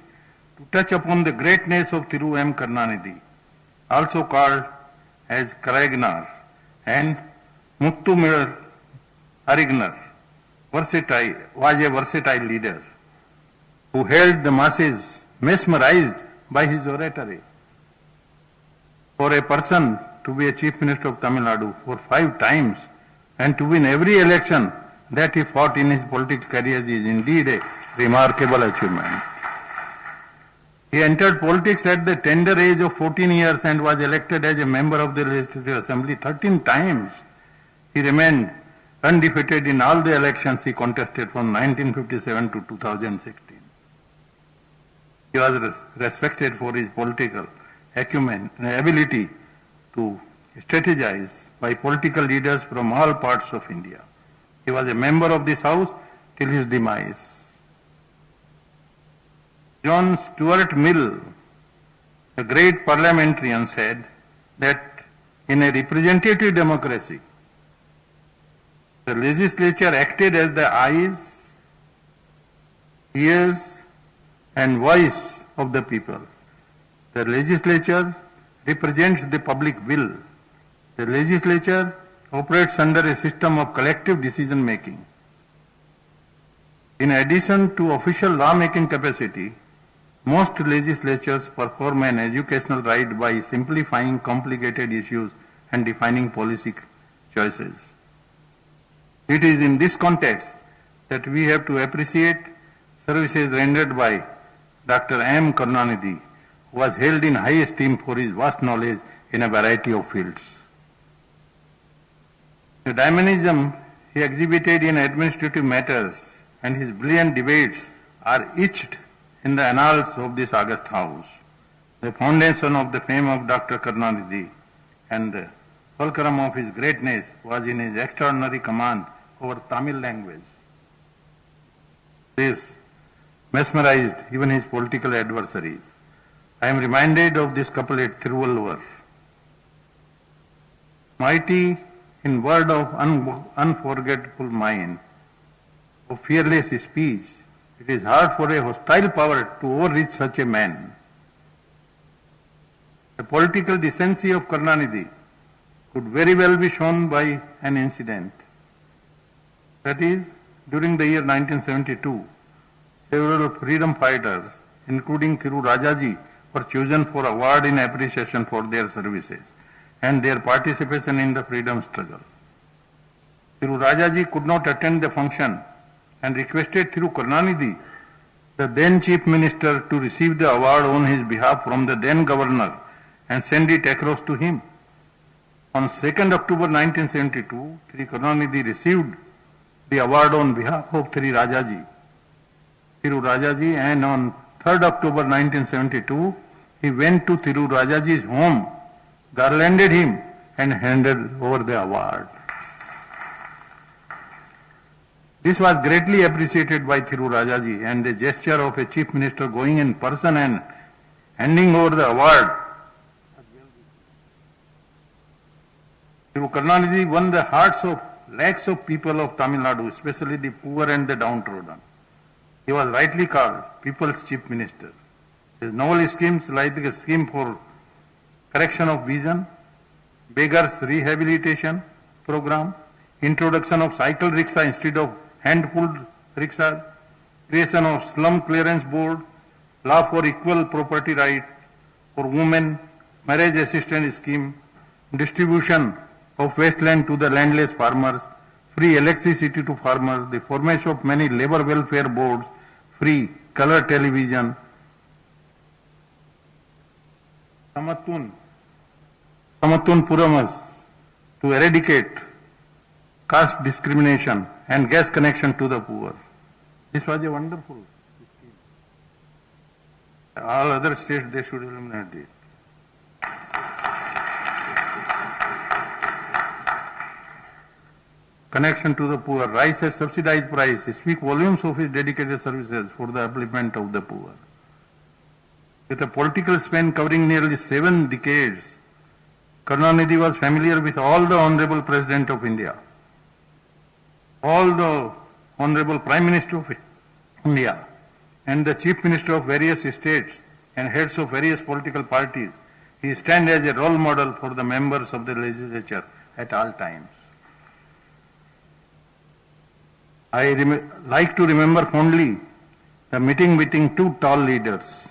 touch upon the greatness of Thiru M. Karunanidhi, also called as Kalaiganar, and Muthu Arignar, was a versatile leader who held the masses mesmerized by his oratory. For a person to be a Chief Minister of Tamil Nadu for 5 times and to win every election that he fought in his political career is indeed a remarkable achievement. He entered politics at the tender age of 14 years and was elected as a member of the Legislative Assembly 13 times. He remained undefeated in all the elections he contested from 1957 to 2016. He was respected for his political acumen and ability to strategize by political leaders from all parts of India. He was a member of this House till his demise. John Stuart Mill, a great parliamentarian, said that in a representative democracy, the legislature acted as the eyes, ears, and voice of the people. The legislature represents the public will. The legislature operates under a system of collective decision making. In addition to official law-making capacity, most legislatures perform an educational right by simplifying complicated issues and defining policy choices. It is in this context that we have to appreciate services rendered by Dr. M. Karunanidhi, who was held in high esteem for his vast knowledge in a variety of fields. The dynamism he exhibited in administrative matters and his brilliant debates are etched in the annals of this august house. The foundation of the fame of Dr. Karunanidhi and the fulcrum of his greatness was in his extraordinary command over Tamil language. This mesmerized even his political adversaries. I am reminded of this couplet Thiruvalluvar. Mighty in word of unforgettable mind, of fearless speech, it is hard for a hostile power to overreach such a man. The political decency of Karunanidhi could very well be shown by an incident. That is, during the year 1972, several freedom fighters including Thiru Rajaji, were chosen for award in appreciation for their services and their participation in the freedom struggle. Thiru Rajaji could not attend the function and requested Thiru Karunanidhi, the then Chief Minister, to receive the award on his behalf from the then Governor and send it across to him. On 2nd October 1972, Thiru Karunanidhi received the award on behalf of Thiru Rajaji, and on 3rd October 1972, he went to Thiru Rajaji's home, garlanded him and handed over the award. This was greatly appreciated by Thiru Rajaji, and the gesture of a chief minister going in person and handing over the award. Thiru Karunanidhi won the hearts of lakhs of people of Tamil Nadu, especially the poor and the downtrodden. He was rightly called People's Chief Minister. His novel schemes like the scheme for correction of vision, beggars rehabilitation program, introduction of cycle rickshaw instead of hand-pulled rickshaws, creation of slum clearance board, law for equal property right for women, marriage assistance scheme, distribution of wasteland to the landless farmers, free electricity to farmers, the formation of many labor welfare boards, free color television, Samatun Puramas to eradicate caste discrimination and gas connection to the poor. This was a wonderful scheme. All other states, they should eliminate it. Connection to the poor, rice at subsidized price, speak volumes of his dedicated services for the upliftment of the poor. With a political span covering nearly 7 decades, Karunanidhi was familiar with all the Honorable President of India, all the Honorable Prime Minister of India, and the Chief Minister of various states and heads of various political parties. He stands as a role model for the members of the legislature at all times. I like to remember fondly the meeting between two tall leaders,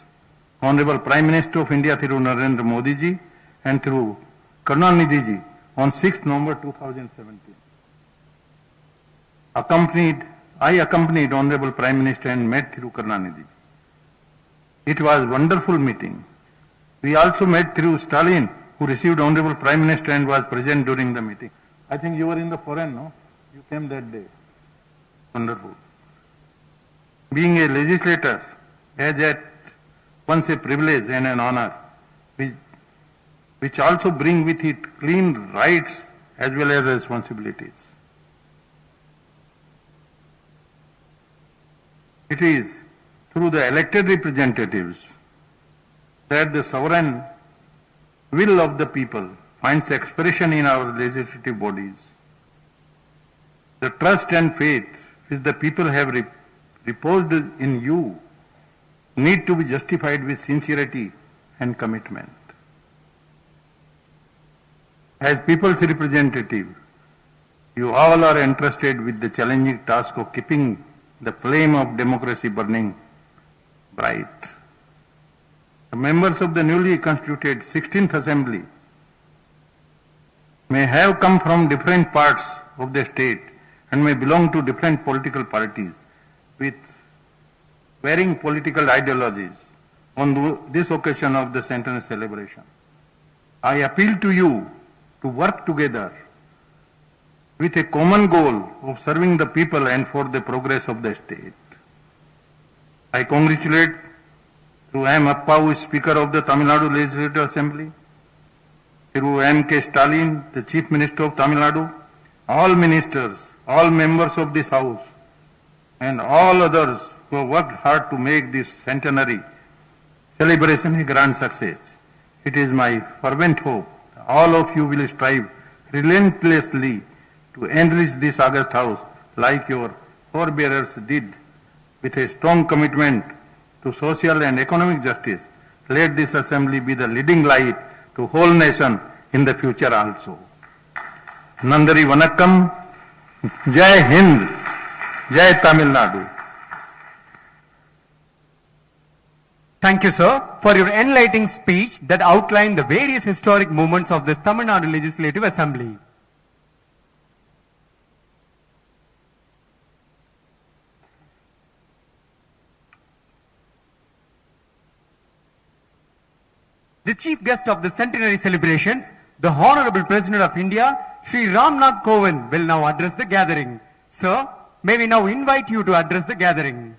Honorable Prime Minister of India Thiru Narendra Modi ji and Thiru Karunanidhi ji on 6th November 2017. I accompanied Honorable Prime Minister and met Thiru Karunanidhi. It was a wonderful meeting. We also met Thiru Stalin, who received Honorable Prime Minister and was present during the meeting. I think you were in the foreign, no? You came that day. Wonderful. Being a legislator has at once a privilege and an honor, which also bring with it clean rights as well as responsibilities. It is through the elected representatives that the sovereign will of the people finds expression in our legislative bodies. The trust and faith which the people have reposed in you need to be justified with sincerity and commitment. As people's representative, you all are entrusted with the challenging task of keeping the flame of democracy burning bright. The members of the newly constituted 16th Assembly may have come from different parts of the state and may belong to different political parties with varying political ideologies on this occasion of the centenary celebration. I appeal to you to work together with a common goal of serving the people and for the progress of the state. I congratulate Thiru M. Appa, who is Speaker of the Tamil Nadu Legislative Assembly, Thiru M. K. Stalin, the Chief Minister of Tamil Nadu, all ministers, all members of this House, and all others who have worked hard to make this centenary celebration a grand success. It is my fervent hope that all of you will strive relentlessly to enrich this august House like your forebearers did, with a strong commitment to social and economic justice. Let this assembly be the leading light to whole nation in the future also. Nandari Vanakkam, Jai Hind, Jai Tamil Nadu. Thank you, sir, for your enlightening speech that outlined the various historic movements of this Tamil Nadu Legislative Assembly. The chief guest of the centenary celebrations, the Honorable President of India, Shri Ramnath Kovind, will now address the gathering. Sir, may we now invite you to address the gathering.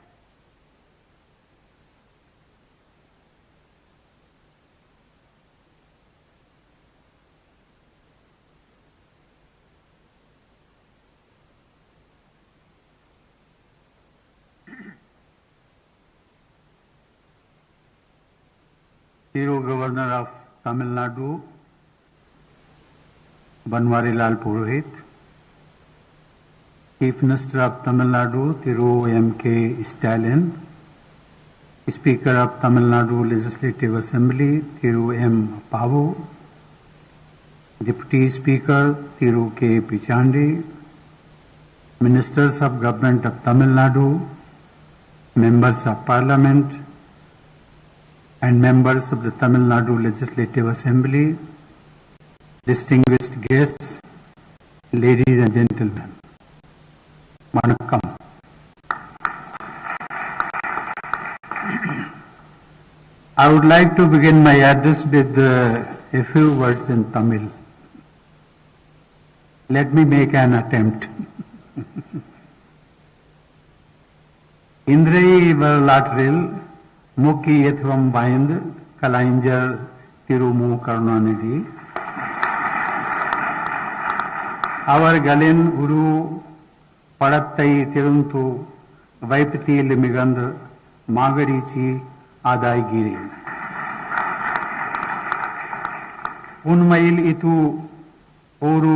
Hero Governor of Tamil Nadu, Banwari Lal Purohit, Chief Minister of Tamil Nadu, Thiru M.K. Stalin, Speaker of Tamil Nadu Legislative Assembly, Thiru M. Pavu, Deputy Speaker, Thiru K. Pichandi, Ministers of Government of Tamil Nadu, Members of Parliament, and members of the Tamil Nadu Legislative Assembly, distinguished guests, ladies and gentlemen, Vanakkam. I would like to begin my address with a few words in Tamil. Let me make an attempt. இன்றைய வரலாற்றில் முக்கியத்துவம் வாய்ந்த கலைஞர் திரு மு. கருணாநிதி அவர்களின் ஒரு படத்தை திறந்து வைப்பதில் மிகுந்த மகிழ்ச்சி அடைகிறேன். உண்மையில் இது ஒரு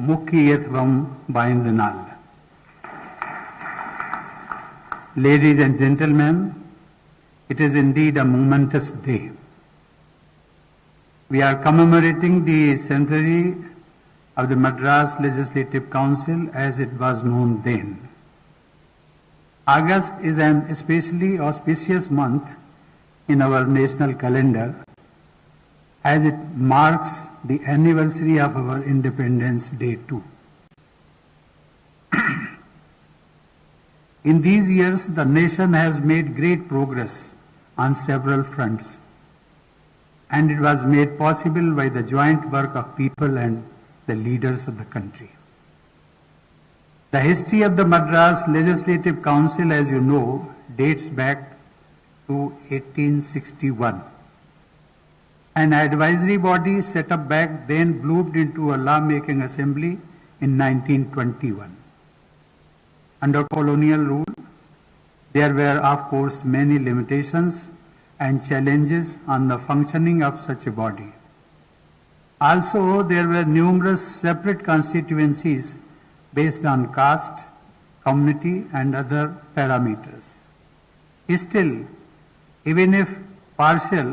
முக்கியத்துவம் வாய்ந்த நாள். Ladies and gentlemen, it is indeed a momentous day. We are commemorating the centenary of the Madras Legislative Council as it was known then. August is an especially auspicious month in our national calendar as it marks the anniversary of our Independence Day too. In these years, the nation has made great progress on several fronts, and it was made possible by the joint work of people and the leaders of the country. The history of the Madras Legislative Council, as you know, dates back to 1861. An advisory body set up back then bloomed into a law-making assembly in 1921. Under colonial rule, there were, of course, many limitations and challenges on the functioning of such a body. Also, there were numerous separate constituencies based on caste, community, and other parameters. Still, even if partial,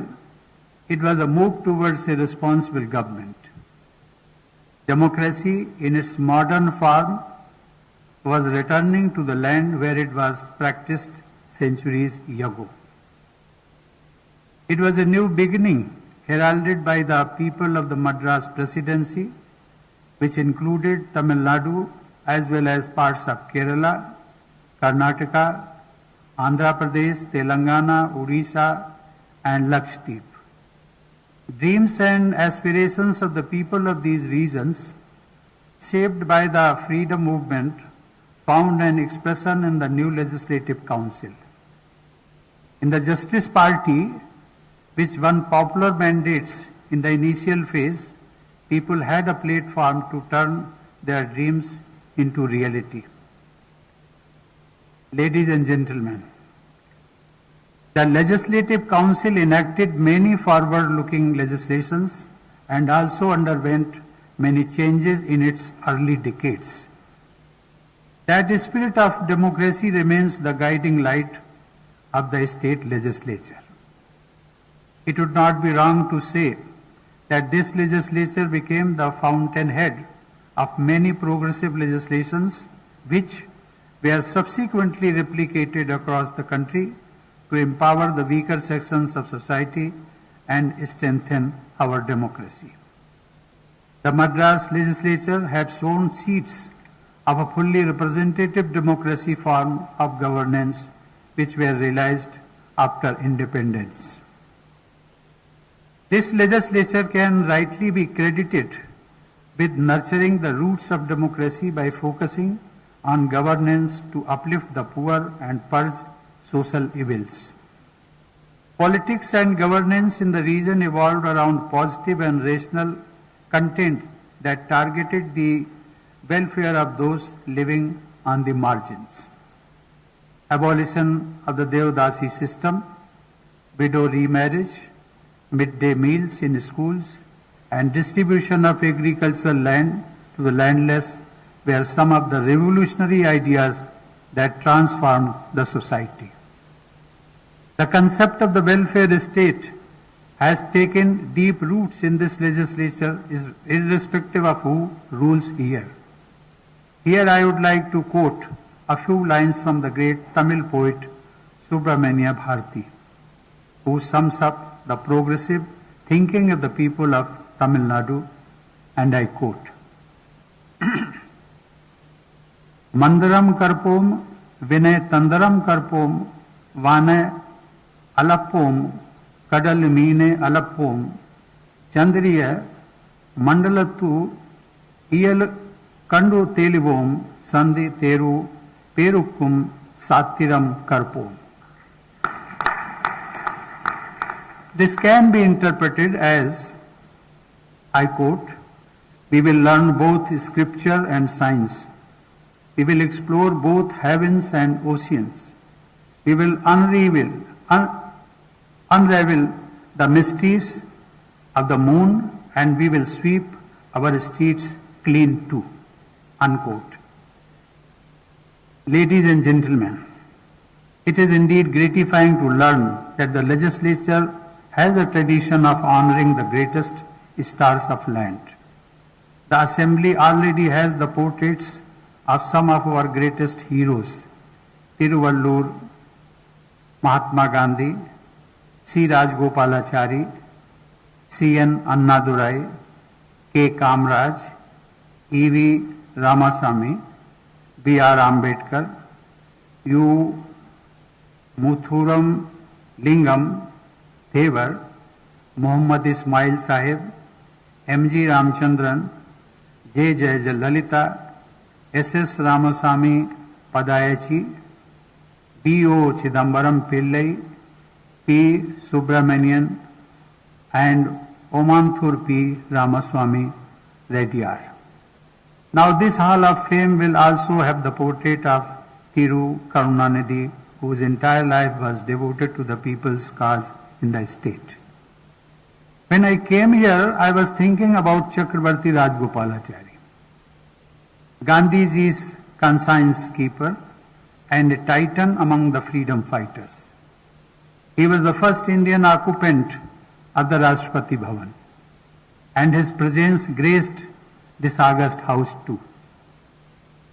it was a move towards a responsible government. Democracy in its modern form was returning to the land where it was practiced centuries ago. It was a new beginning heralded by the people of the Madras Presidency, which included Tamil Nadu as well as parts of Kerala, Karnataka, Andhra Pradesh, Telangana, Odisha, and Lakshadweep. Dreams and aspirations of the people of these regions, shaped by the freedom movement, found an expression in the new Legislative Council. In the Justice Party, which won popular mandates in the initial phase, people had a platform to turn their dreams into reality. Ladies and gentlemen, the Legislative Council enacted many forward-looking legislations and also underwent many changes in its early decades. That spirit of democracy remains the guiding light of the state legislature. It would not be wrong to say that this legislature became the fountainhead of many progressive legislations which were subsequently replicated across the country to empower the weaker sections of society and strengthen our democracy. The Madras legislature had sown seeds of a fully representative democracy form of governance which were realized after independence. This legislature can rightly be credited with nurturing the roots of democracy by focusing on governance to uplift the poor and purge social evils. Politics and governance in the region evolved around positive and rational content that targeted the welfare of those living on the margins. Abolition of the Devdasi system, widow remarriage, midday meals in schools, and distribution of agricultural land to the landless were some of the revolutionary ideas that transformed the society. The concept of the welfare state has taken deep roots in this legislature, irrespective of who rules here. Here I would like to quote a few lines from the great Tamil poet Subramania Bharati, who sums up the progressive thinking of the people of Tamil Nadu, and I quote, Mandaram karpom vinay tandaram karpom vane alappom kadal meene alappom chandriya mandalattu iyal kandu telivom sandhi teru perukkum sattiram karpom. This can be interpreted as, I quote, we will learn both scripture and science. We will explore both heavens and oceans. We will unravel the mysteries of the moon, and we will sweep our streets clean too. Unquote. Ladies and gentlemen, it is indeed gratifying to learn that the legislature has a tradition of honoring the greatest stars of land. The Assembly already has the portraits of some of our greatest heroes, Tiruvallur, Mahatma Gandhi, C. Rajgopalachari, C. N. Annadurai, K. Kamraj, E. V. Ramasamy, B. R. Ambedkar, U. Muthuram Lingam Thevar, Muhammad Ismail Sahib, M. G. Ramchandran, J. Lalita, S. S. Ramasamy Padayachi, B. O. Chidambaram Pillai, P. Subramanian, and Omanthur P. Ramaswamy Reddyar. Now this Hall of Fame will also have the portrait of Thiru Karunanidhi, whose entire life was devoted to the people's cause in the state. When I came here, I was thinking about Chakravarti Rajgopalachari, Gandhiji's conscience keeper and a titan among the freedom fighters. He was the first Indian occupant of the Rashtrapati Bhavan, and his presence graced this august house too.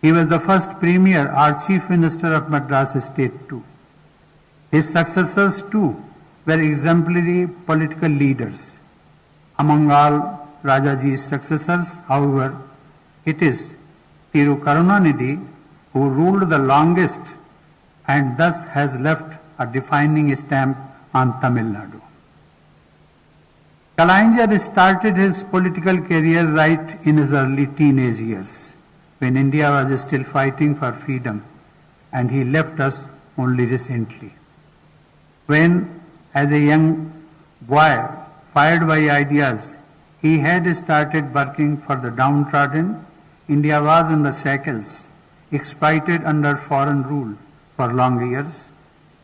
He was the first Premier or Chief Minister of Madras State too. His successors too were exemplary political leaders. Among all Rajaji's successors, however, it is Thiru Karunanidhi who ruled the longest and thus has left a defining stamp on Tamil Nadu. Kalaignar started his political career right in his early teenage years, when India was still fighting for freedom, and he left us only recently. When, as a young boy, fired by ideas, he had started working for the downtrodden, India was in the shackles, exploited under foreign rule for long years,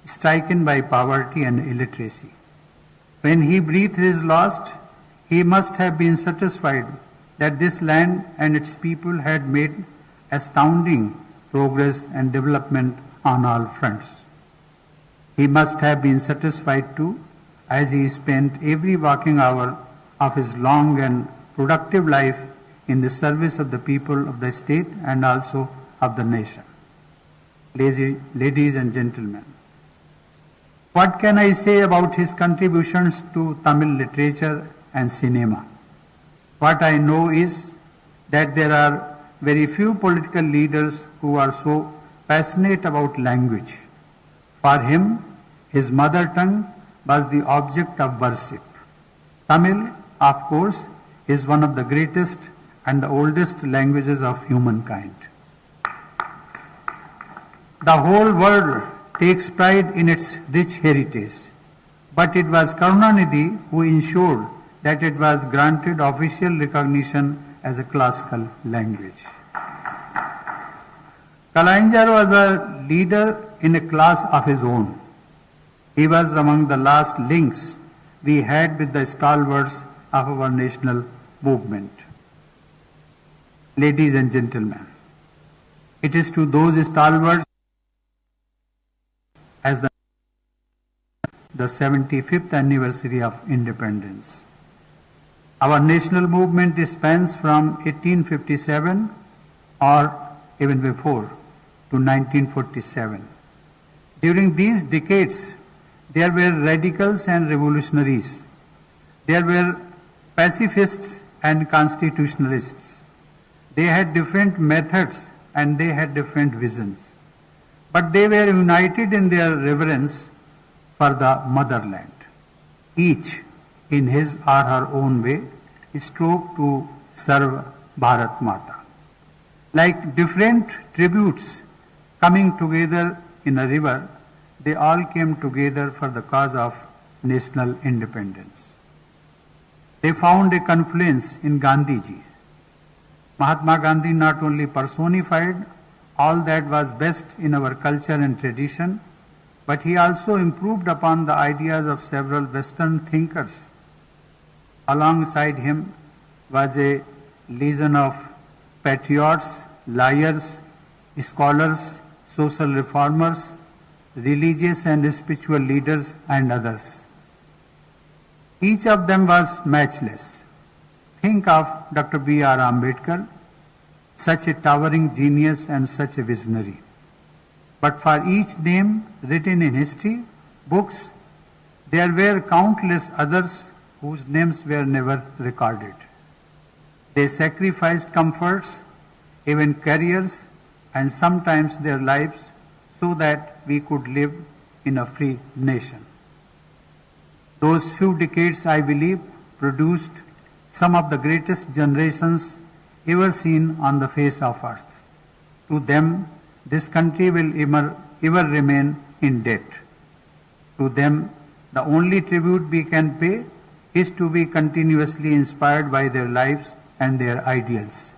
stricken by poverty and illiteracy. When he breathed his last, he must have been satisfied that this land and its people had made astounding progress and development on all fronts. He must have been satisfied too, as he spent every waking hour of his long and productive life in the service of the people of the state and also of the nation. Ladies and gentlemen, What can I say about his contributions to Tamil literature and cinema? What I know is that there are very few political leaders who are so passionate about language. For him, his mother tongue was the object of worship. Tamil, of course, is one of the greatest and the oldest languages of humankind. The whole world takes pride in its rich heritage, but it was Karunanidhi who ensured that it was granted official recognition as a classical language. Kalaignar was a leader in a class of his own. He was among the last links we had with the stalwarts of our national movement. Ladies and gentlemen, it is to those stalwarts as the 75th anniversary of independence. Our national movement spans from 1857 or even before to 1947. During these decades, there were radicals and revolutionaries. There were pacifists and constitutionalists. They had different methods and they had different visions. But they were united in their reverence for the motherland. Each, in his or her own way, strove to serve Bharat Mata. Like different tributes coming together in a river, they all came together for the cause of national independence. They found a confluence in Gandhiji. Mahatma Gandhi not only personified all that was best in our culture and tradition, but he also improved upon the ideas of several Western thinkers. Alongside him was a legion of patriots, liars, scholars, social reformers, religious and spiritual leaders, and others. Each of them was matchless. Think of Dr. B.R. Ambedkar, such a towering genius and such a visionary. But for each name written in history books, there were countless others whose names were never recorded. They sacrificed comforts, even careers, and sometimes their lives so that we could live in a free nation. Those few decades, I believe, produced some of the greatest generations ever seen on the face of earth. To them, this country will ever remain in debt. To them, the only tribute we can pay is to be continuously inspired by their lives and their ideals.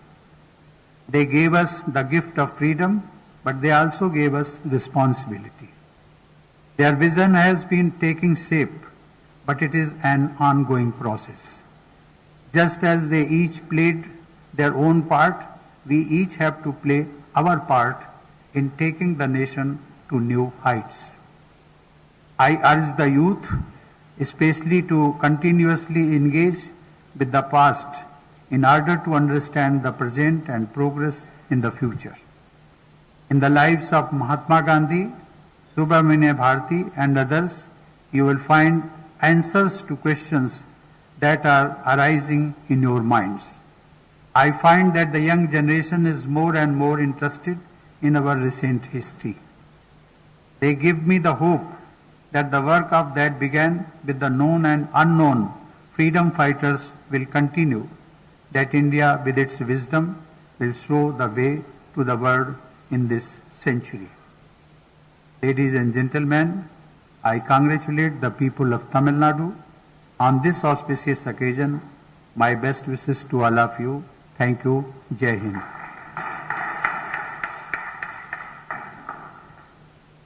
They gave us the gift of freedom, but they also gave us responsibility. Their vision has been taking shape, but it is an ongoing process. Just as they each played their own part, we each have to play our part in taking the nation to new heights. I urge the youth, especially to continuously engage with the past in order to understand the present and progress in the future. In the lives of Mahatma Gandhi, Subramania Bharati, and others, you will find answers to questions that are arising in your minds. I find that the young generation is more and more interested in our recent history. They give me the hope that the work of that began with the known and unknown freedom fighters will continue, that India with its wisdom will show the way to the world in this century. Ladies and gentlemen, I congratulate the people of Tamil Nadu on this auspicious occasion. My best wishes to all of you. Thank you. Jai Hind.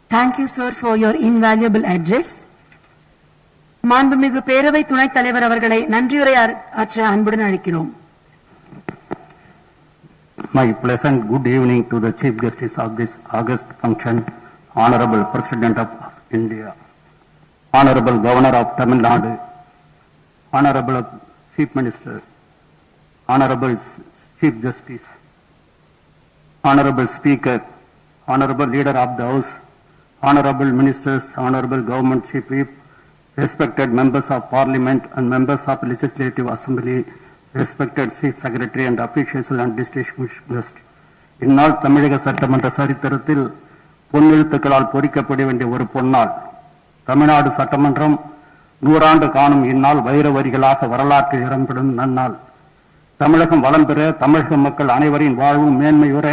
Thank you, sir, for your invaluable address. மாண்புமிகு பேரவை துணைத் தலைவர் அவர்களை நன்றியுரை ஆற்ற அன்புடன் அழைக்கிறோம். My pleasant good evening to the Chief Justice of this August function, Honorable President of India, Honorable Governor of Tamil Nadu, Honorable Chief Minister, Honorable Chief Justice, Honorable Speaker, Honorable Leader of the House, honorable ministers, honorable government chief whip, respected members of parliament and members of legislative assembly, respected chief secretary and officials and distinguished guests. இந்நாள் தமிழக சட்டமன்ற சரித்திரத்தில் பொன்னெழுத்துக்களால் பொறிக்கப்பட வேண்டிய ஒரு பொன்னாள். தமிழ்நாடு சட்டமன்றம் 100 ஆண்டு காணும் இந்நாள் வைர வரிகளாக வரலாற்றில் இடம்பெறும் நன்னாள். தமிழகம் வளம் பெற, தமிழக மக்கள் அனைவரின் வாழ்வும் மேன்மையுற,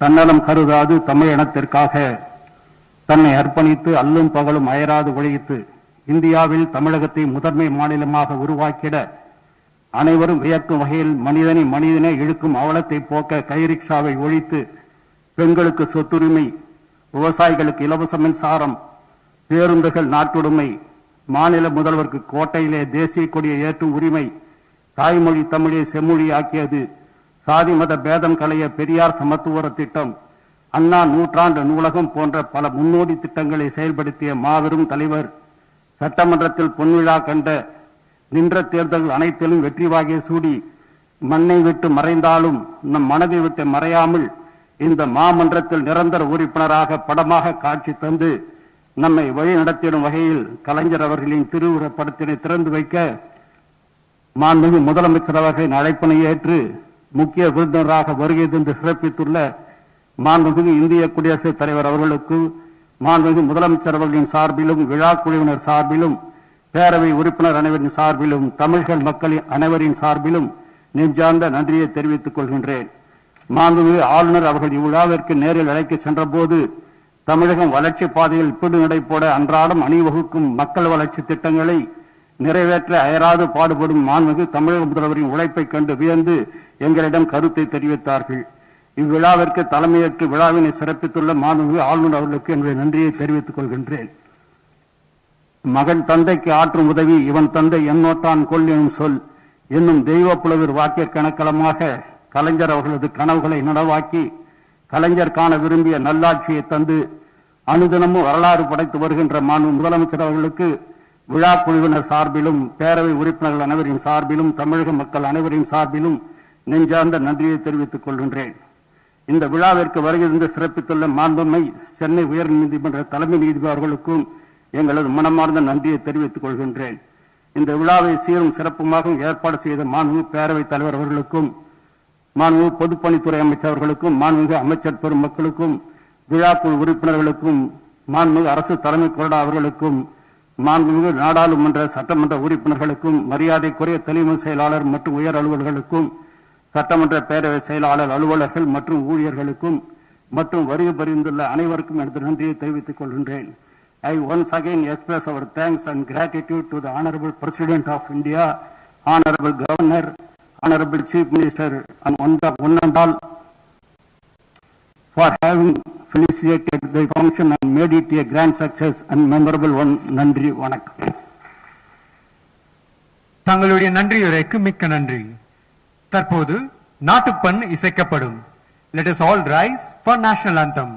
தன்னலம் கருதாது தமிழ் இனத்திற்காக தன்னை அர்ப்பணித்து அல்லும் பகலும் அயராது உழைத்து இந்தியாவில் தமிழகத்தை முதன்மை மாநிலமாக உருவாக்கிட அனைவரும் வியக்கும் வகையில் மனிதனை இழுக்கும் அவலத்தை போக்க கைரிக்ஷாவை ஒழித்து பெண்களுக்கு சொத்துரிமை, விவசாயிகளுக்கு இலவச மின்சாரம், பேருந்துகள் நாட்டுடைமை, மாநில முதல்வருக்கு கோட்டையிலே தேசிய கொடியை ஏற்றும் உரிமை, தாய்மொழி தமிழை செம்மொழி ஆக்கியது, சாதி மத பேதம் களைய பெரியார் சமத்துவர திட்டம், அண்ணா நூற்றாண்டு நூலகம் போன்ற பல முன்னோடி திட்டங்களை செயல்படுத்திய மாபெரும் தலைவர், சட்டமன்றத்தில் பொன்விழா கண்ட, நின்ற தேர்தல்கள் அனைத்திலும் வெற்றி வாகை சூடி மண்ணை விட்டு மறைந்தாலும் நம் மனதை விட்டு மறையாமல் இந்த மாமன்றத்தில் நிரந்தர உறுப்பினராக படமாக காட்சி தந்து நம்மை வழி நடத்திடும் வகையில் கலைஞர் அவர்களின் திருவுருவப்படத்தினை திறந்து வைக்க மாண்புமிகு முதலமைச்சர் அவர்களின் அழைப்பினை ஏற்று முக்கிய விருந்தினராக வருகை தந்து சிறப்பித்துள்ள மாண்புமிகு இந்திய குடியரசுத் தலைவர் அவர்களுக்கு மாண்புமிகு முதலமைச்சர் அவர்களின் சார்பிலும் விழா குழுவினர் சார்பிலும் பேரவை உறுப்பினர் அனைவரின் சார்பிலும் தமிழ்கள் மக்களின் அனைவரின் சார்பிலும் நெஞ்சார்ந்த நன்றியை தெரிவித்துக் கொள்கின்றேன். மாண்புமிகு ஆளுநர் அவர்கள் இவ்விழாவிற்கு நேரில் அழைக்க சென்ற போது தமிழகம் வளர்ச்சி பாதையில் பிடு நடைபோட அன்றாடம் அணிவகுக்கும் மக்கள் வளர்ச்சி திட்டங்களை நிறைவேற்ற அயராது பாடுபடும் மாண்புமிகு தமிழக முதல்வரின் உழைப்பை கண்டு வியந்து எங்களிடம் கருத்தை தெரிவித்தார்கள். இவ்விழாவிற்கு தலைமையேற்று விழாவினை சிறப்பித்துள்ள மாண்புமிகு ஆளுநர் அவர்களுக்கு என்னுடைய நன்றியை தெரிவித்துக் கொள்கின்றேன். மகன் தந்தைக்கு ஆற்றும் உதவி இவன் தந்தை என்னோட்டான் கொள் எனும் சொல் என்னும் தெய்வ புலவர் வாக்கிய கணக்கலமாக கலைஞர் அவர்களது கனவுகளை நனவாக்கி கலைஞர் காண விரும்பிய நல்லாட்சியை தந்து அனுதினமும் வரலாறு படைத்து வருகின்ற மாண்பு முதலமைச்சர் அவர்களுக்கு விழா குழுவினர் சார்பிலும் பேரவை உறுப்பினர்கள் அனைவரின் சார்பிலும் தமிழக மக்கள் அனைவரின் சார்பிலும் நெஞ்சார்ந்த நன்றியை தெரிவித்துக் கொள்கின்றேன். இந்த விழாவிற்கு வருகின்ற சிறப்பித்துள்ள மாண்புமை சென்னை உயர் நீதிமன்ற தலைமை நீதிபதி அவர்களுக்கும் எங்களது மனமார்ந்த நன்றியை தெரிவித்துக் கொள்கின்றேன். இந்த விழாவை சீரும் சிறப்புமாக ஏற்பாடு செய்த மாண்புமிகு பேரவைத் தலைவர் அவர்களுக்கும், மாண்புமிகு பொதுப்பணித்துறை அமைச்சர் அவர்களுக்கும், மாண்புமிகு அமைச்சர் பெருமக்களுக்கும், விழாக்குழு உறுப்பினர்களுக்கும், மாண்புமிகு அரசு தலைமை கொறடா அவர்களுக்கும், மாண்புமிகு நாடாளுமன்ற சட்டமன்ற உறுப்பினர்களுக்கும், மரியாதைக்குரிய தலைமை செயலாளர் மற்றும் உயர் அலுவலர்களுக்கும், சட்டமன்ற பேரவை செயலாளர் அலுவலர்கள் மற்றும் ஊழியர்களுக்கும் மற்றும் வருகை புரிந்துள்ள அனைவருக்கும் எனது நன்றியை தெரிவித்துக் கொள்கின்றேன். I once again express our thanks and gratitude to the Honorable President of India, Honorable Governor, Honorable Chief Minister and one and all for having facilitated the function and made it a grand success and memorable one. நன்றி வணக்கம். தங்களுடைய நன்றியுரைக்கு மிக்க நன்றி. தற்போது நாட்டுப்பண் இசைக்கப்படும். Let us all rise for national anthem.